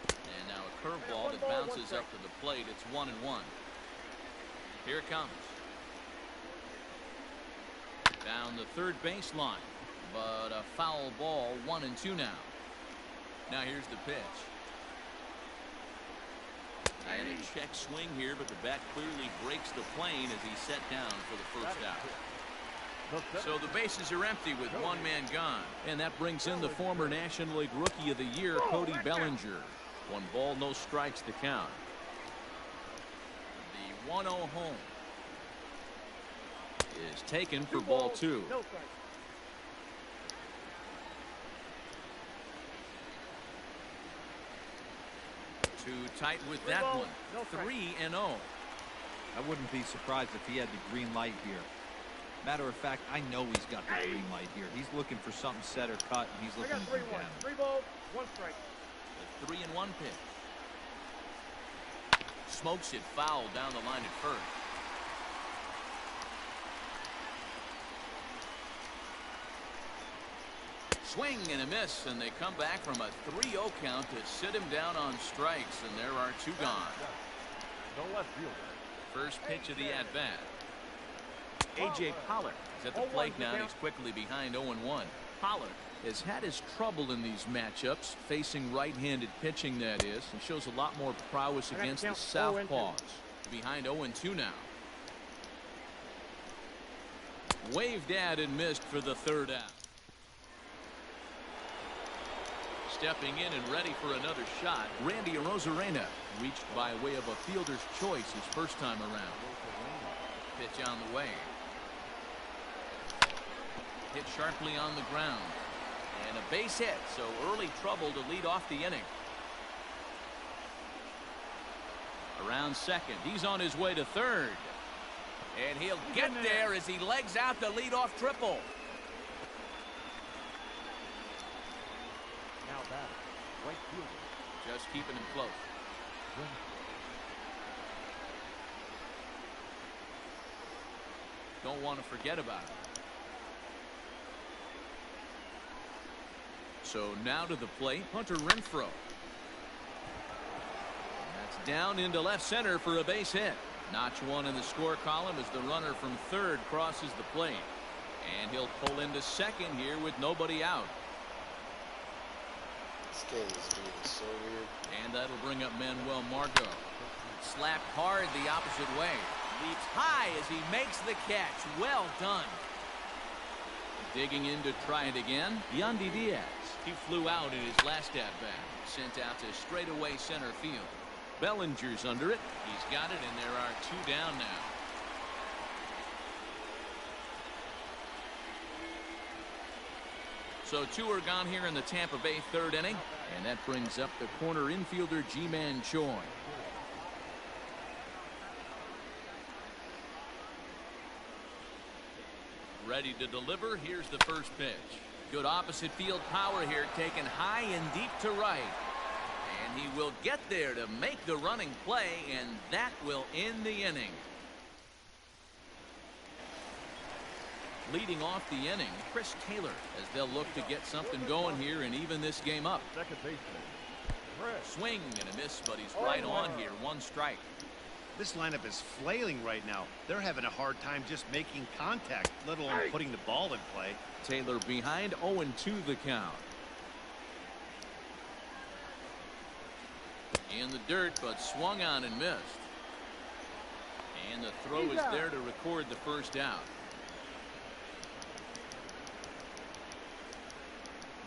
And now a curveball that bounces up to the plate. It's 1-1. Here it comes. Down the third baseline. But a foul ball. 1-2 now. Now here's the pitch. And a check swing here, but the bat clearly breaks the plane as he's set down for the first out. So the bases are empty with one man gone. And that brings in the former National League Rookie of the Year, Cody Bellinger. 1 ball, no strikes to count. The 1-0 home is taken for ball 2. Too tight with that one. 3-0. I wouldn't be surprised if he had the green light here. Matter of fact, I know he's got the green light here. He's looking for something set or cut, and he's looking to do damage. 3 balls, 1 strike. The 3-1 pitch. Smokes it foul down the line at first. Swing and a miss, and they come back from a 3-0 count to sit him down on strikes, and there are 2 gone. No left fielder. First pitch of the at-bat. A.J. Pollard is at the plate now. He's quickly behind 0-1. Pollard has had his trouble in these matchups, facing right-handed pitching, that is, and shows a lot more prowess against the southpaws. Behind 0-2 now. Waved at and missed for the third out. Stepping in and ready for another shot, Randy Arozarena, reached by way of a fielder's choice his first time around. Pitch on the way. Hit sharply on the ground. And a base hit, so early trouble to lead off the inning. Around second, he's on his way to third. And he'll get there as he legs out the leadoff triple. Now batter, right fielder. Just keeping him close. Don't want to forget about it. So now to the plate, Hunter Renfroe. That's down into left center for a base hit. Notch one in the score column as the runner from third crosses the plate. And he'll pull into second here with nobody out. This game is doing so weird. And that'll bring up Manuel Margot. Slapped hard the opposite way. Leaps high as he makes the catch. Well done. Digging in to try it again, Yandy Diaz. He flew out in his last at-bat. Sent out to straightaway center field. Bellinger's under it. He's got it, and there are two down now. So two are gone here in the Tampa Bay third inning, and that brings up the corner infielder Ji-Man Choi. Ready to deliver. Here's the first pitch. Good opposite field power here, taken high and deep to right. And he will get there to make the running play, and that will end the inning. Leading off the inning, Chris Taylor, as they'll look to get something going here and even this game up. Second baseman, Chris. Swing and a miss, but he's right on here. One strike. This lineup is flailing right now. They're having a hard time just making contact, let alone putting the ball in play. Taylor behind, 0-2 the count. In the dirt, but swung on and missed. And the throw is there to record the first out.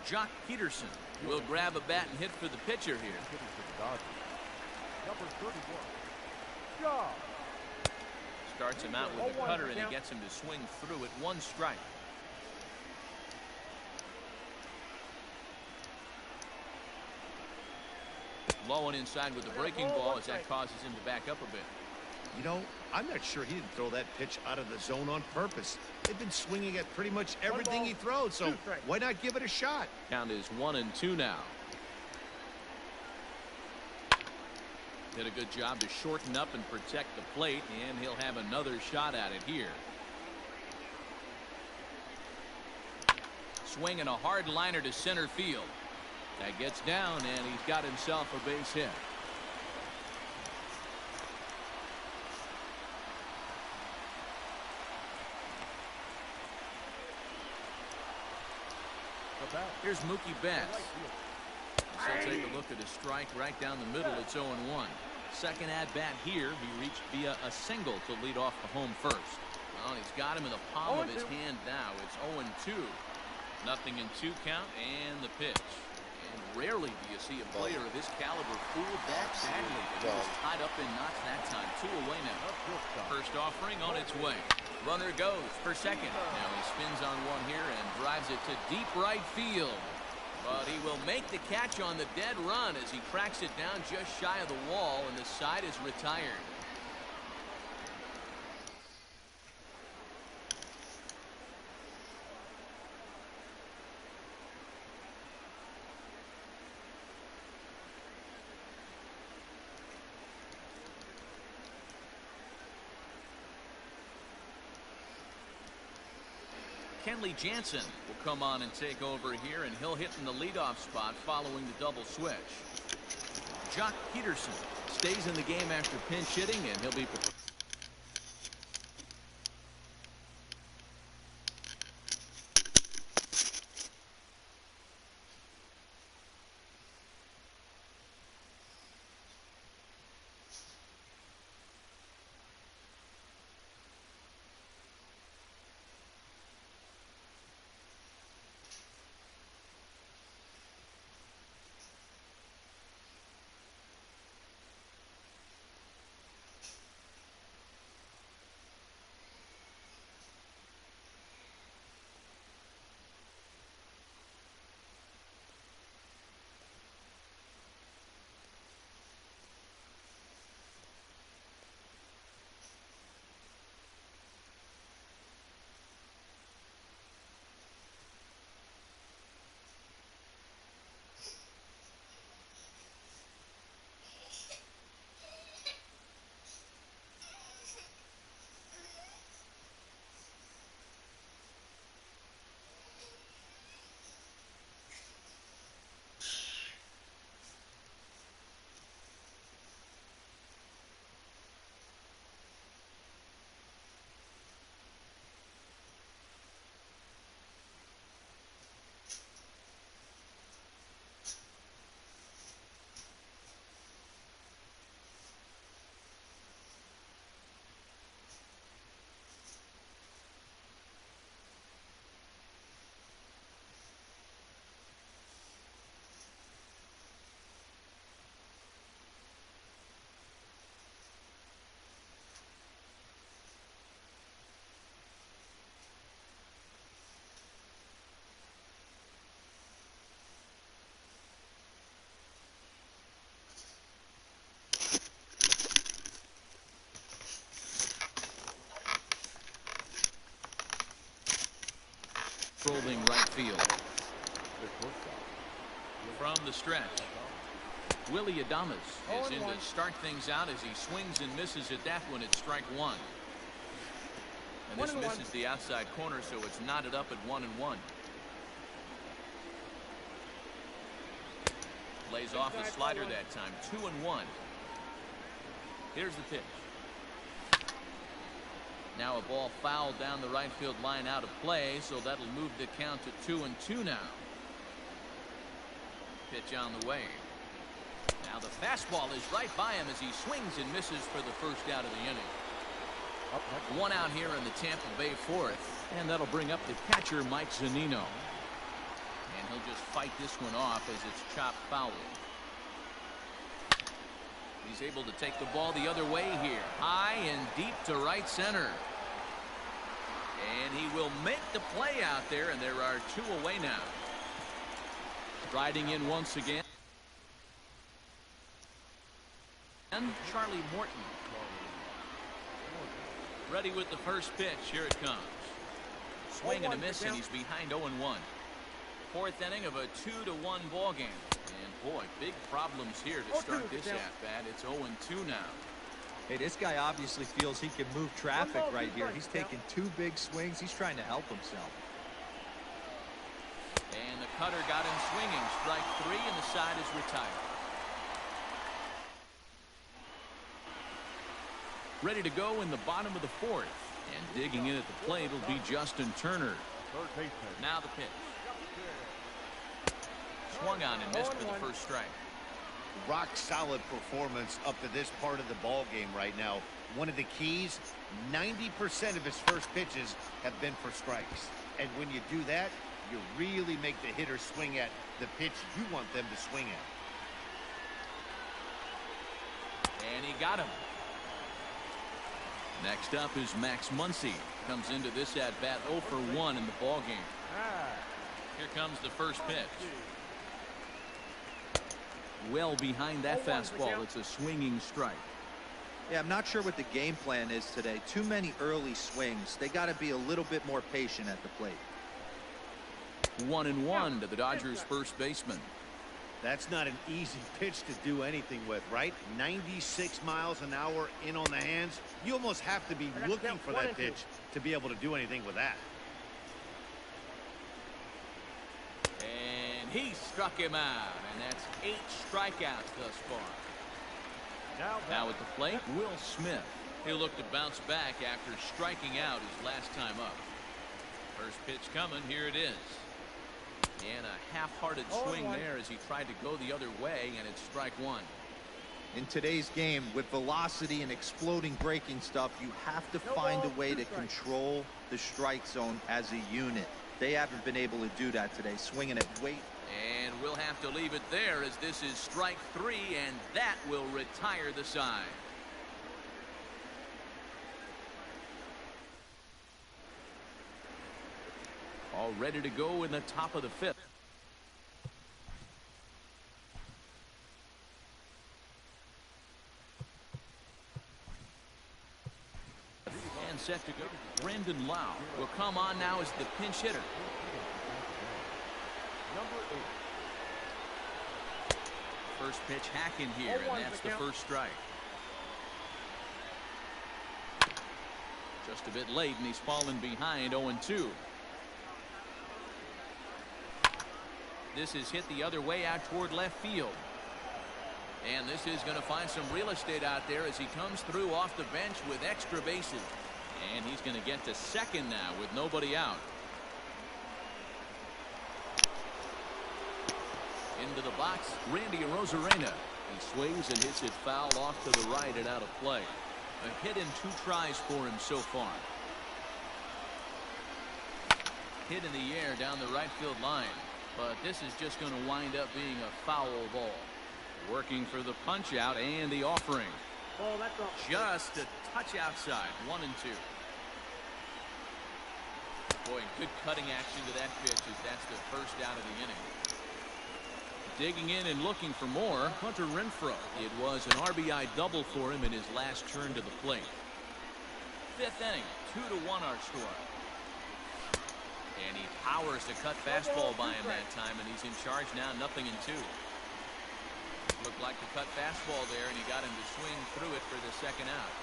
Jock Peterson will grab a bat and hit for the pitcher here. Hitting for the Dodgers. Number 31. Jock. Starts him out with a cutter, and he gets him to swing through it. One strike. Low and inside with the breaking ball as that causes him to back up a bit. You know, I'm not sure he didn't throw that pitch out of the zone on purpose. They've been swinging at pretty much everything he throws, so why not give it a shot? Count is 1-2 now. Did a good job to shorten up and protect the plate, and he'll have another shot at it here. Swinging a hard liner to center field. That gets down, and he's got himself a base hit. Here's Mookie Betts. So take a look at his strike right down the middle. It's 0-1. Second at bat here. He reached via a single to lead off the home first. Well, he's got him in the palm of his hand now. It's 0-2. 0-2 count and the pitch. And rarely do you see a player of this caliber fooled that badly. But he was tied up in knots that time. 2 away now. First offering on its way. Runner goes for second. Now he spins on one here and drives it to deep right field. But he will make the catch on the dead run as he tracks it down just shy of the wall, and the side is retired. Kenley Jansen will come on and take over here, and he'll hit in the leadoff spot following the double switch. Jock Peterson stays in the game after pinch hitting, and he'll be prepared. Controlling right field. From the stretch, Willie Adames is in to start things out as he swings and misses at that one at strike one. And this misses the outside corner, so it's knotted up at 1-1. Lays off the slider that time. 2-1. Here's the pitch. Now a ball fouled down the right field line out of play, so that'll move the count to 2-2 now. Pitch on the way. Now the fastball is right by him as he swings and misses for the first out of the inning. One out here in the Tampa Bay fourth, and that'll bring up the catcher Mike Zunino. And he'll just fight this one off as it's chopped foul. He's able to take the ball the other way here. High and deep to right center. And he will make the play out there, and there are two away now. Riding in once again. And Charlie Morton. Ready with the first pitch. Here it comes. Swing and a miss, and he's behind 0-1. Fourth inning of a 2-1 ball game. And boy, big problems here to start this at-bat. It's 0-2 now. Hey, this guy obviously feels he can move traffic right here. He's taking two big swings. He's trying to help himself. And the cutter got him swinging. Strike three, and the side is retired. Ready to go in the bottom of the fourth. And digging in at the plate will be Justin Turner. Now the pitch. Swung on and missed for the first strike. Rock solid performance up to this part of the ball game right now. One of the keys, 90% of his first pitches have been for strikes. And when you do that, you really make the hitter swing at the pitch you want them to swing at. And he got him. Next up is Max Muncy. Comes into this at-bat 0 for 1 in the ball game. Here comes the first pitch. Well behind that fastball. It's a swinging strike. Yeah, I'm not sure what the game plan is today. Too many early swings. They got to be a little bit more patient at the plate. 1-1 to the Dodgers first baseman. That's not an easy pitch to do anything with, right? 96 miles an hour in on the hands. You almost have to be looking for that pitch to be able to do anything with that. And he struck him out, and that's 8 strikeouts thus far. Now at the plate, Will Smith. He'll look to bounce back after striking out his last time up. First pitch coming. Here it is. And a half-hearted swing there as he tried to go the other way, and it's strike one. In today's game, with velocity and exploding breaking stuff, you have to find a way to control the strike zone as a unit. They haven't been able to do that today, swinging at weight. And we'll have to leave it there as this is strike three, and that will retire the side. All ready to go in the top of the fifth. And set to go. Brendan Lau will come on now as the pinch hitter. First pitch hacking here, and that's the first strike. Just a bit late, and he's fallen behind 0-2. This is hit the other way out toward left field. And this is going to find some real estate out there as he comes through off the bench with extra bases. And he's going to get to second now with nobody out. Into the box, Randy Arozarena. He swings and hits it foul off to the right and out of play. A hit in 2 tries for him so far. Hit in the air down the right field line. But this is just going to wind up being a foul ball. Working for the punch out and the offering. Just a touch outside. 1-2. Boy, good cutting action to that pitch as that's the first out of the inning. Digging in and looking for more, Hunter Renfroe. It was an RBI double for him in his last turn to the plate. Fifth inning, 2-1 our score. And he powers the cut fastball by him that time, and he's in charge now, 0-2. Looked like the cut fastball there, and he got him to swing through it for the second out.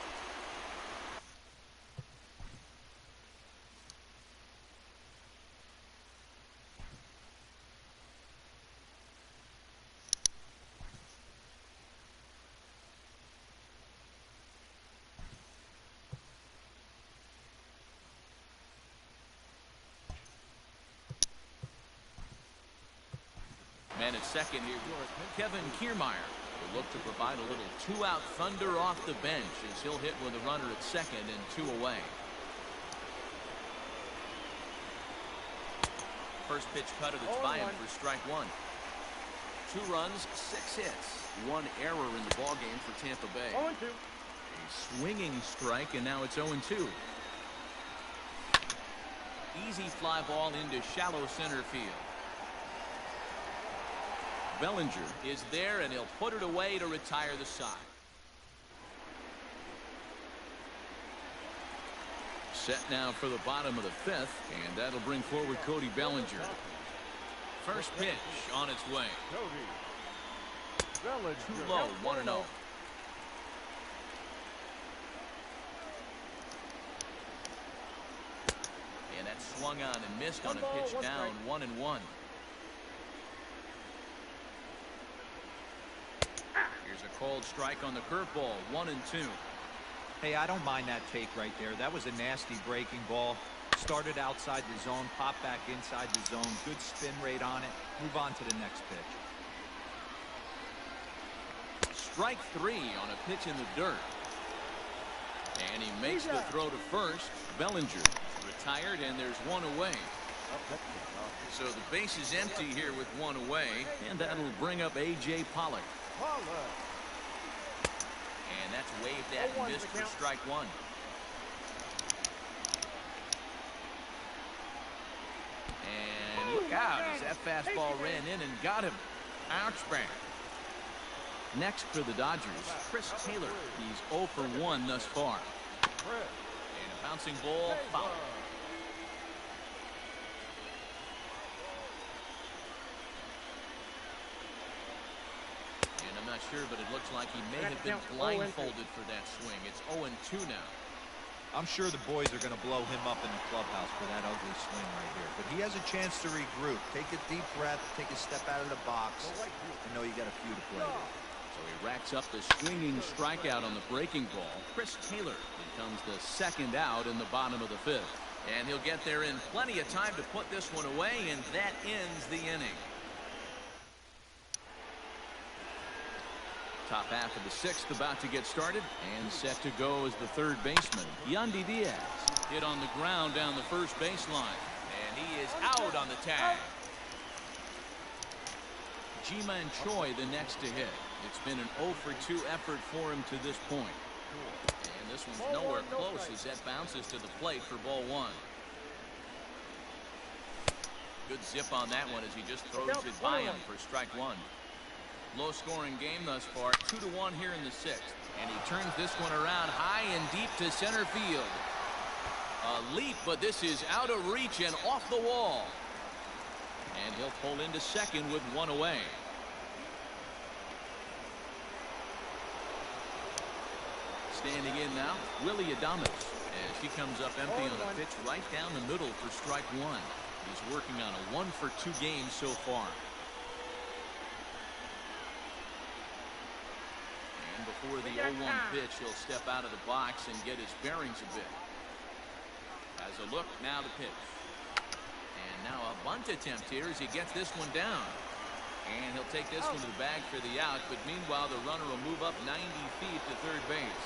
Man at second here, Kevin Kiermaier will look to provide a little two-out thunder off the bench as he'll hit with a runner at second and 2 away. First pitch cutter that's by him for strike 1. 2 runs, 6 hits, 1 error in the ballgame for Tampa Bay. 0-2. A swinging strike, and now it's 0-2. Easy fly ball into shallow center field. Bellinger is there, and he'll put it away to retire the side. Set now for the bottom of the 5th, and that'll bring forward Cody Bellinger. First pitch on its way. Too low, 1-0. And that swung on and missed on a pitch down, 1-1. Here's a cold strike on the curveball, 1-2. Hey, I don't mind that take right there. That was a nasty breaking ball. Started outside the zone, popped back inside the zone. Good spin rate on it. Move on to the next pitch. Strike 3 on a pitch in the dirt. And he makes the throw to first. Bellinger retired, and there's 1 away. So the base is empty here with 1 away, and that'll bring up A.J. Pollock. And that's waved at and missed for strike 1. And look out as that fastball ran in and got him. Ouch bang. Next for the Dodgers, Chris Taylor. He's 0 for 1 thus far. And a bouncing ball foul. Not sure, but it looks like he may have been blindfolded for that swing. It's 0-2 now. I'm sure the boys are going to blow him up in the clubhouse for that ugly swing right here. But he has a chance to regroup. Take a deep breath, take a step out of the box. I know you got a few to play with. So he racks up the swinging strikeout on the breaking ball. Chris Taylor becomes the second out in the bottom of the 5th. And he'll get there in plenty of time to put this one away, and that ends the inning. Top half of the 6th about to get started, and set to go as the third baseman, Yandy Diaz. Hit on the ground down the first baseline, and he is out on the tag. Ji-Man Choi the next to hit. It's been an 0 for 2 effort for him to this point. And this one's nowhere close as that bounces to the plate for ball 1. Good zip on that one as he just throws it by him for strike 1. Low scoring game thus far, 2-1 here in the 6th. And he turns this one around high and deep to center field. A leap, but this is out of reach and off the wall. And he'll pull into second with 1 away. Standing in now, Willie Adames, as he comes up empty on a pitch right down the middle for strike 1. He's working on a 1 for 2 game so far. Before the 0-1 pitch, he'll step out of the box and get his bearings a bit. As a look, now the pitch. And now a bunt attempt here as he gets this one down. And he'll take this one to the bag for the out, but meanwhile the runner will move up 90 feet to third base.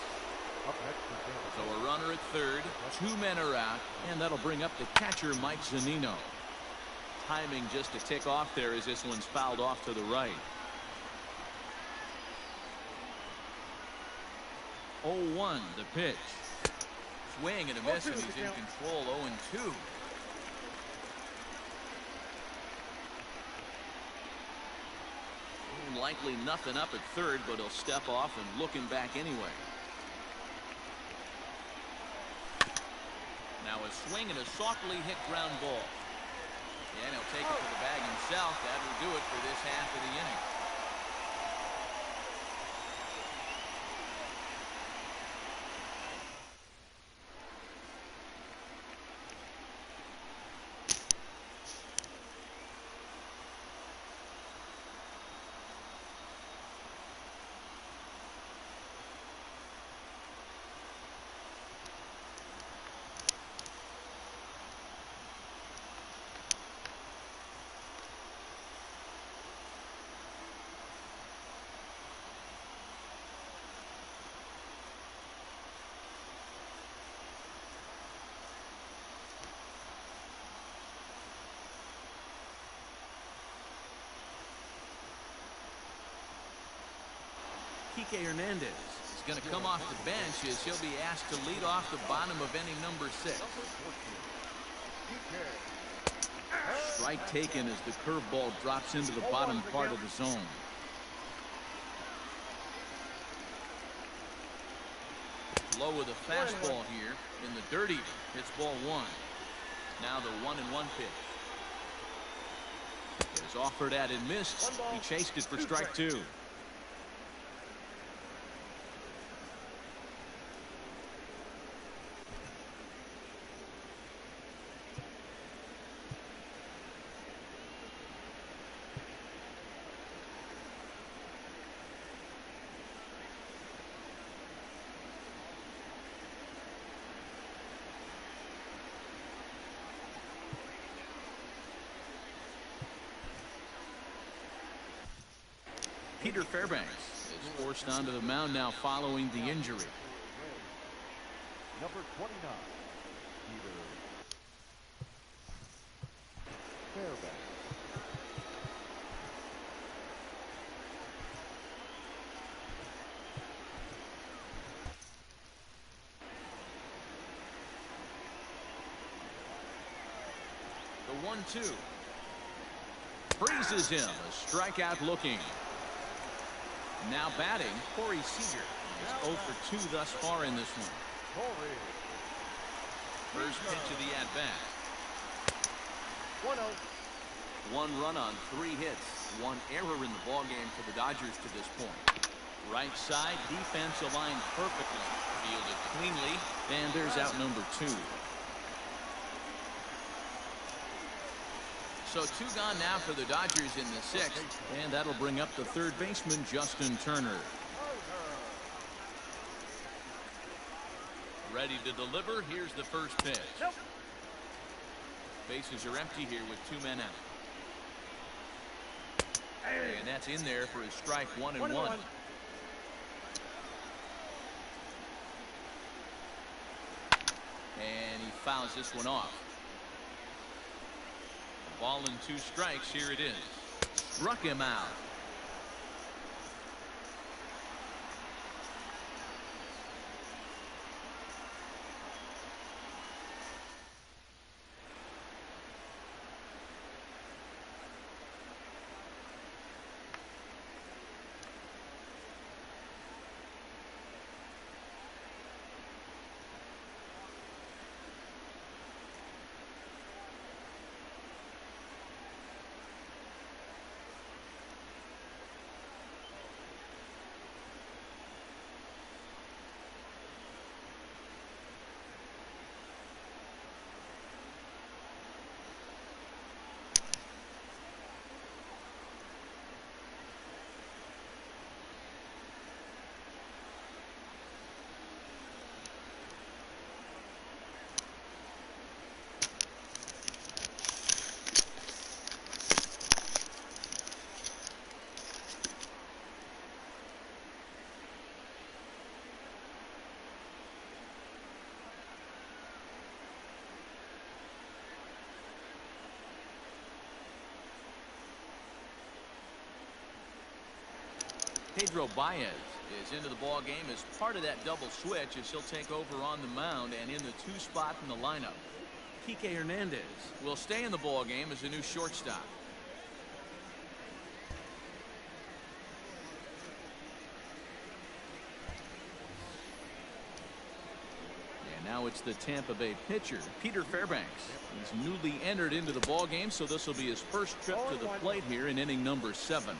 So a runner at third, 2 men are out, and that'll bring up the catcher, Mike Zunino. Timing just a tick off there as this one's fouled off to the right. 0-1 the pitch. Swing and a miss, and he's in control. 0-2. Likely nothing up at third, but he'll step off and looking back anyway. Now a swing and a softly hit ground ball. Yeah, and he'll take it to the bag himself. That will do it for this half of the inning. Kike Hernandez is going to come off the bench as he'll be asked to lead off the bottom of inning number 6. Strike taken as the curveball drops into the bottom part of the zone. Low with a fastball here in the dirty. Hits ball 1. Now the 1-1 pitch. It is offered at and missed. He chased it for strike 2. Peter Fairbanks is forced onto the mound now following the injury. Number 29, Peter Fairbanks. The 1-2. Freezes him. A strikeout looking. Now batting, Corey Seager is 0 for 2 thus far in this one. First pitch of the at-bat. 1-0. 1 run on 3 hits. 1 error in the ballgame for the Dodgers to this point. Right side, defense aligned perfectly. Fielded cleanly, and there's out number 2. So 2 gone now for the Dodgers in the 6th, and that'll bring up the third baseman, Justin Turner. Ready to deliver. Here's the first pitch. Bases are empty here with 2 men out. And that's in there for his strike 1-1. And he fouls this one off. Ball and 2 strikes. Here it is. Struck him out. Pedro Baez is into the ball game as part of that double switch as he'll take over on the mound and in the 2 spot in the lineup. Kike Hernandez will stay in the ball game as a new shortstop. And Now it's the Tampa Bay pitcher, Peter Fairbanks. He's newly entered into the ball game, so this will be his first trip to the plate here in inning number 7.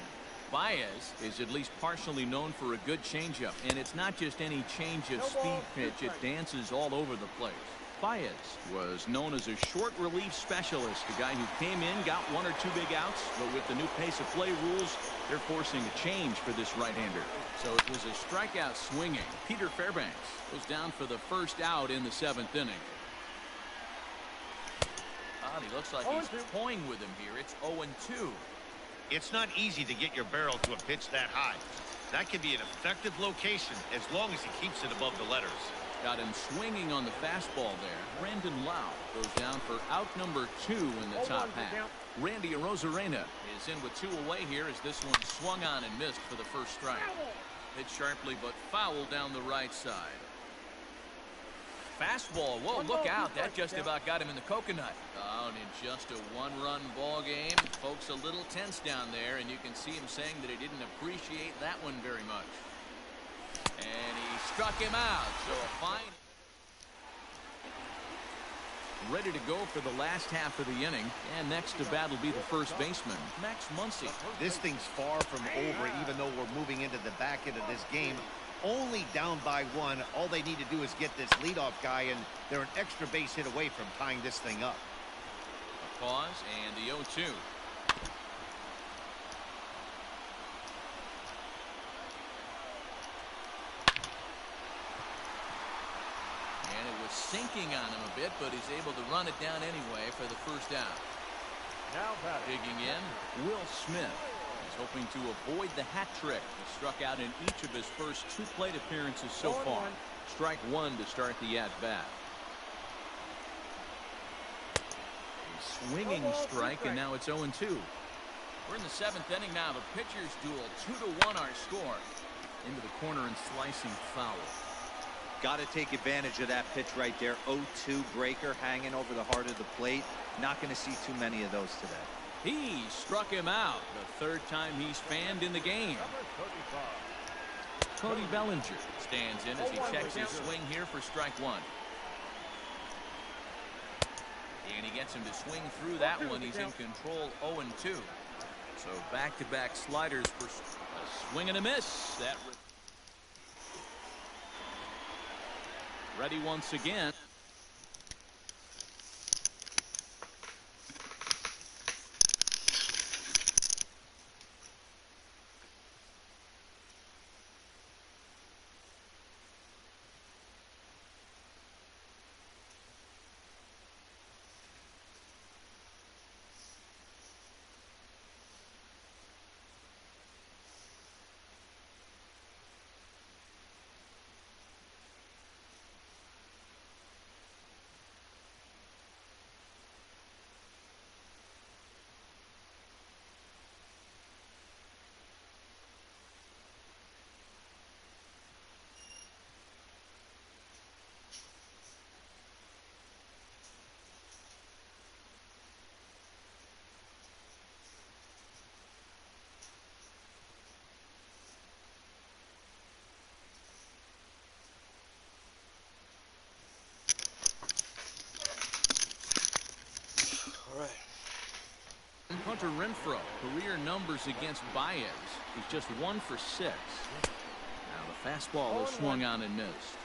Baez is at least partially known for a good changeup, and it's not just any change of speed pitch. It dances all over the place. Baez was known as a short relief specialist, a guy who came in, got 1 or 2 big outs, but with the new pace of play rules, they're forcing a change for this right-hander. So it was a strikeout swinging. Peter Fairbanks goes down for the first out in the 7th inning. He looks like he's toying with him here. It's 0-2. It's not easy to get your barrel to a pitch that high. That can be an effective location as long as he keeps it above the letters. Got him swinging on the fastball there. Brandon Lau goes down for out number 2 in the top half. Randy Arozarena is in with 2 away here as this one swung on and missed for the first strike. Hit sharply but foul down the right side. Fastball. Whoa, look out. That just about got him in the coconut. Oh, and in just a 1-run ball game, folks a little tense down there, and you can see him saying that he didn't appreciate that one very much. And he struck him out. So a fine. Ready to go for the last half of the inning. And next to bat will be the first baseman, Max Muncy. This thing's far from over, even though we're moving into the back end of this game. Only down by 1. All they need to do is get this leadoff guy, and they're an extra base hit away from tying this thing up. A pause and the 0-2. And it was sinking on him a bit, but he's able to run it down anyway for the first out. Now digging in, Will Smith. Hoping to avoid the hat trick. He struck out in each of his first 2 plate appearances so far. Strike 1 to start the at-bat. A swinging strike, and now it's 0-2. We're in the 7th inning now. The pitchers duel. 2-1 our score. Into the corner and slicing foul. Got to take advantage of that pitch right there. 0-2 breaker hanging over the heart of the plate. Not going to see too many of those today. He struck him out. The 3rd time he's fanned in the game. Cody Bellinger stands in as he checks his swing here for strike 1. And he gets him to swing through that one. He's in control. 0-2. So back-to-back sliders for a swing and a miss. That ready once again. Hunter Renfroe, career numbers against Baez. He's just 1 for 6. Now the fastball is swung on and missed.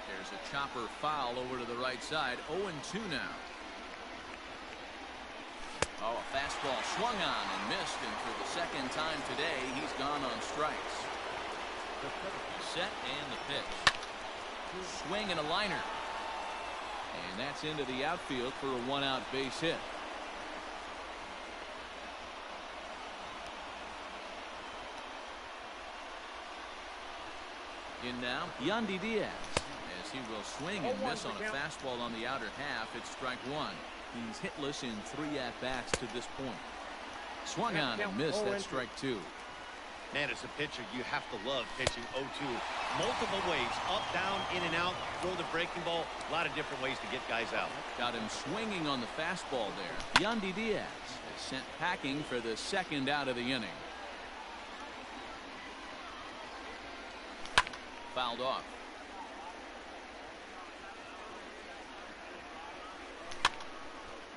There's a chopper foul over to the right side. 0-2 now. Oh, a fastball swung on and missed, and for the 2nd time today, he's gone on strikes. Set and the pitch. Swing and a liner. And that's into the outfield for a 1-out base hit. In now, Yandy Diaz, as he will swing and miss on a fastball on the outer half. It's strike 1. He's hitless in 3 at-bats to this point. Swung on and missed. That's strike 2. Man, as a pitcher, you have to love pitching 0-2. Multiple ways, up, down, in and out, throw the breaking ball. A lot of different ways to get guys out. Got him swinging on the fastball there. Yandy Diaz is sent packing for the 2nd out of the inning. fouled off.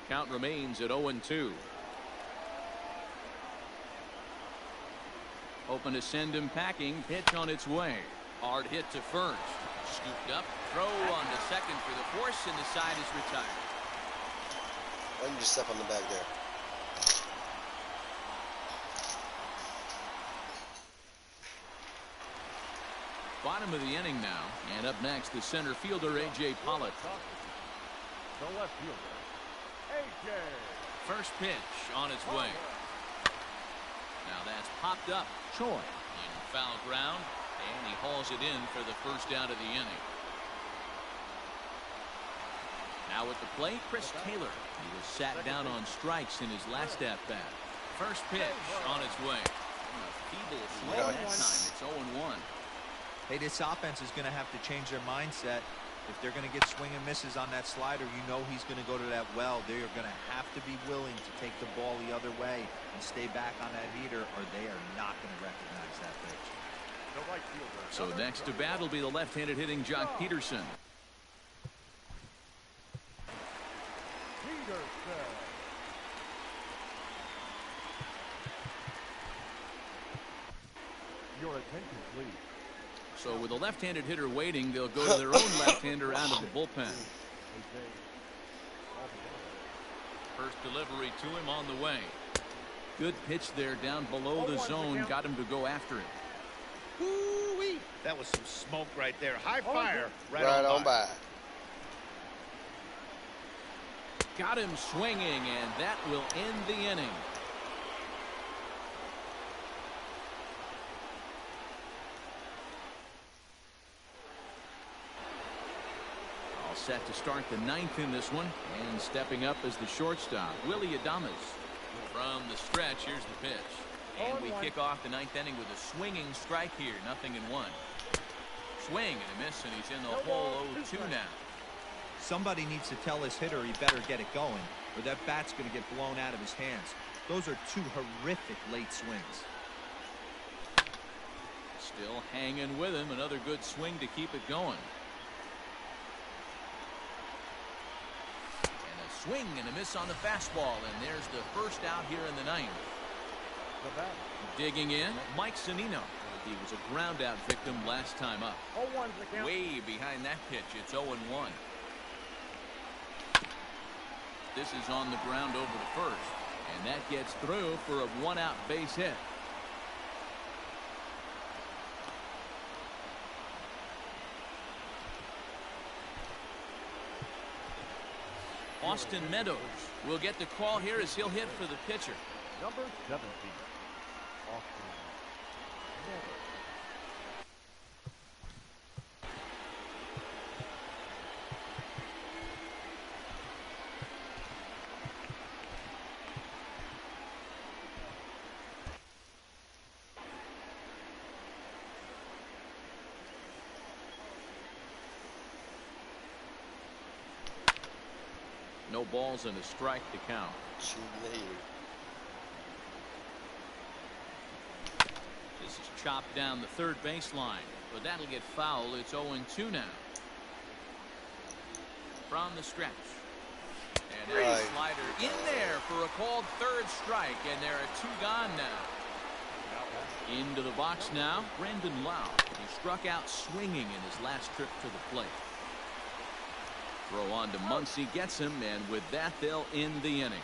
Count remains at 0-2. Hoping to send him packing. Pitch on its way. Hard hit to first. Scooped up. Throw on to second for the force, and the side is retired. Why didn't you step on the bag there? Bottom of the inning now. And up next, the center fielder, A.J. Pollock. The left fielder, A.J. First pitch on its way. Now that's popped up. Choi in foul ground, and he hauls it in for the first out of the inning. Now at the plate, Chris Taylor. He was sat down on strikes in his last at-bat. First pitch on its way. A feeble swing that time. It's 0-1. Hey, this offense is going to have to change their mindset. If they're going to get swing and misses on that slider, you know he's going to go to that well. They are going to have to be willing to take the ball the other way and stay back on that heater, or they are not going to recognize that pitch. The right fielder. So next to bat will be the left-handed hitting Jock Peterson. Peterson. Your attention, please. So with a left-handed hitter waiting, they'll go to their own left-hander out of the bullpen. First delivery to him on the way. Good pitch there down below the zone. Got him to go after it. Woo-wee. That was some smoke right there. High fire. Right on by. Got him swinging, and that will end the inning. Set to start the ninth in this one, and stepping up as the shortstop, Willie Adames. From the stretch, here's the pitch, and we kick off the ninth inning with a swinging strike here. 0-1. Swing and a miss, and he's in the hole. 0-2 now. Somebody needs to tell his hitter he better get it going, or that bat's going to get blown out of his hands. Those are two horrific late swings. Still hanging with him. Another good swing to keep it going. Swing and a miss on the fastball, and there's the first out here in the ninth. Digging in, Mike Zunino. He was a ground out victim last time up. Way behind that pitch. It's 0-1. This is on the ground over to first, and that gets through for a one-out base hit. Austin Meadows will get the call here as he'll hit for the pitcher. Number 17. Austin Meadows. No balls and a strike to count. Shooting the heater. This is chopped down the third baseline, but that'll get foul. It's 0-2 now. From the stretch. And a slider in there for a called third strike, and there are two gone now. Into the box now, Brandon Lau. He struck out swinging in his last trip to the plate. Throw on to Muncy, gets him, and with that they'll end the inning.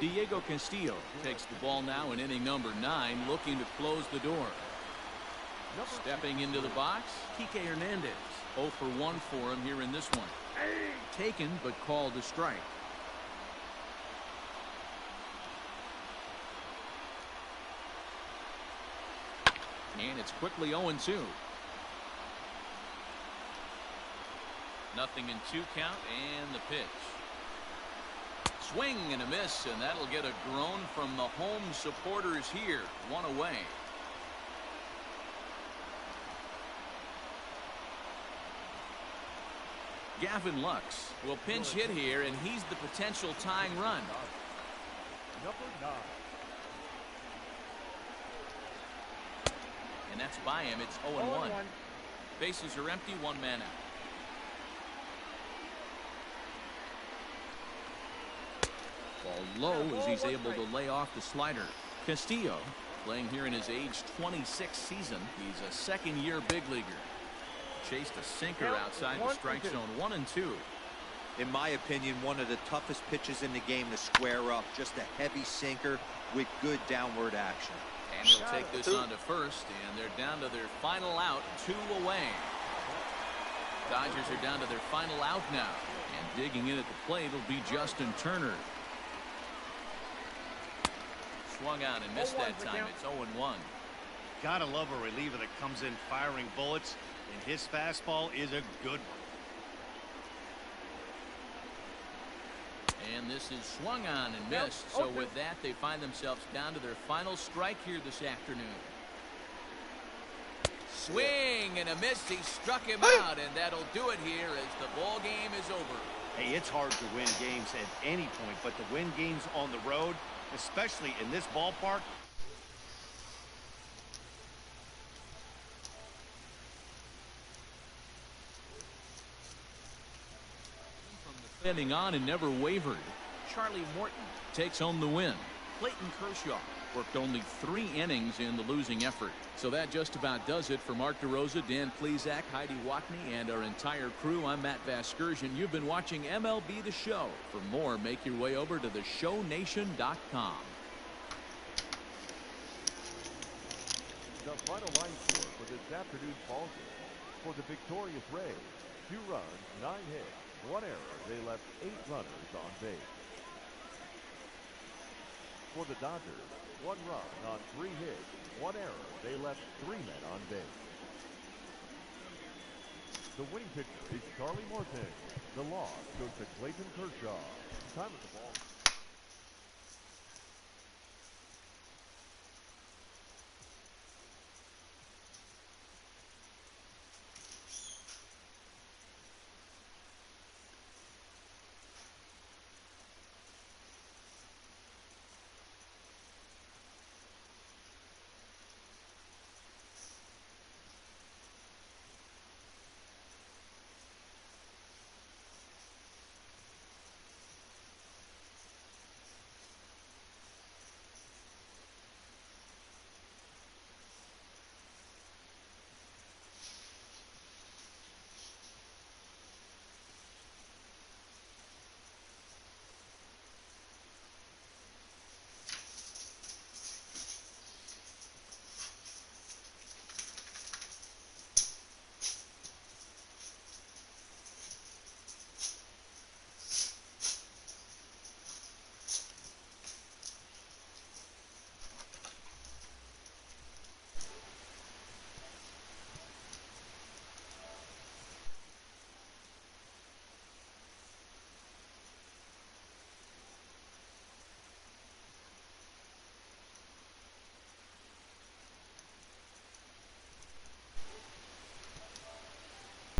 Diego Castillo takes the ball now in inning number 9, looking to close the door. Stepping into the box, Kike Hernandez. 0 for 1 for him here in this one. Taken but called a strike. And it's quickly 0-2. 0-2 count, and the pitch. Swing and a miss, and that'll get a groan from the home supporters here. One away. Gavin Lux will pinch hit here, and he's the potential tying run. Number 9. And that's by him. It's 0-1. Bases are empty, one man out. Ball low as he's able to lay off the slider. Castillo playing here in his age 26 season. He's a second-year big leaguer. Chased a sinker outside the strike zone. 1-2. In my opinion, one of the toughest pitches in the game to square up. Just a heavy sinker with good downward action. And he'll take this on to first, and they're down to their final out, 2 away. Dodgers are down to their final out now, and digging in at the plate will be Justin Turner. Swung on and missed that time. It's 0-1. Gotta love a reliever that comes in firing bullets, and his fastball is a good one. And this is swung on and missed. So with that, they find themselves down to their final strike here this afternoon. Swing and a miss. He struck him out, and that'll do it here as the ball game is over. Hey, it's hard to win games at any point, but to win games on the road, especially in this ballpark. Standing on and never wavered. Charlie Morton takes home the win. Clayton Kershaw worked only 3 innings in the losing effort. So that just about does it for Mark DeRosa, Dan Plesac, Heidi Watney, and our entire crew. I'm Matt Vasgersian. You've been watching MLB The Show. For more, make your way over to theshownation.com. The final line score for this afternoon's ball game. For the victorious Rays, 2 runs, 9 hits, 1 error. They left 8 runners on base. For the Dodgers, 1 run on 3 hits, 1 error. They left 3 men on base. The winning pitcher is Charlie Morton. The loss goes to Clayton Kershaw. Time at the ball.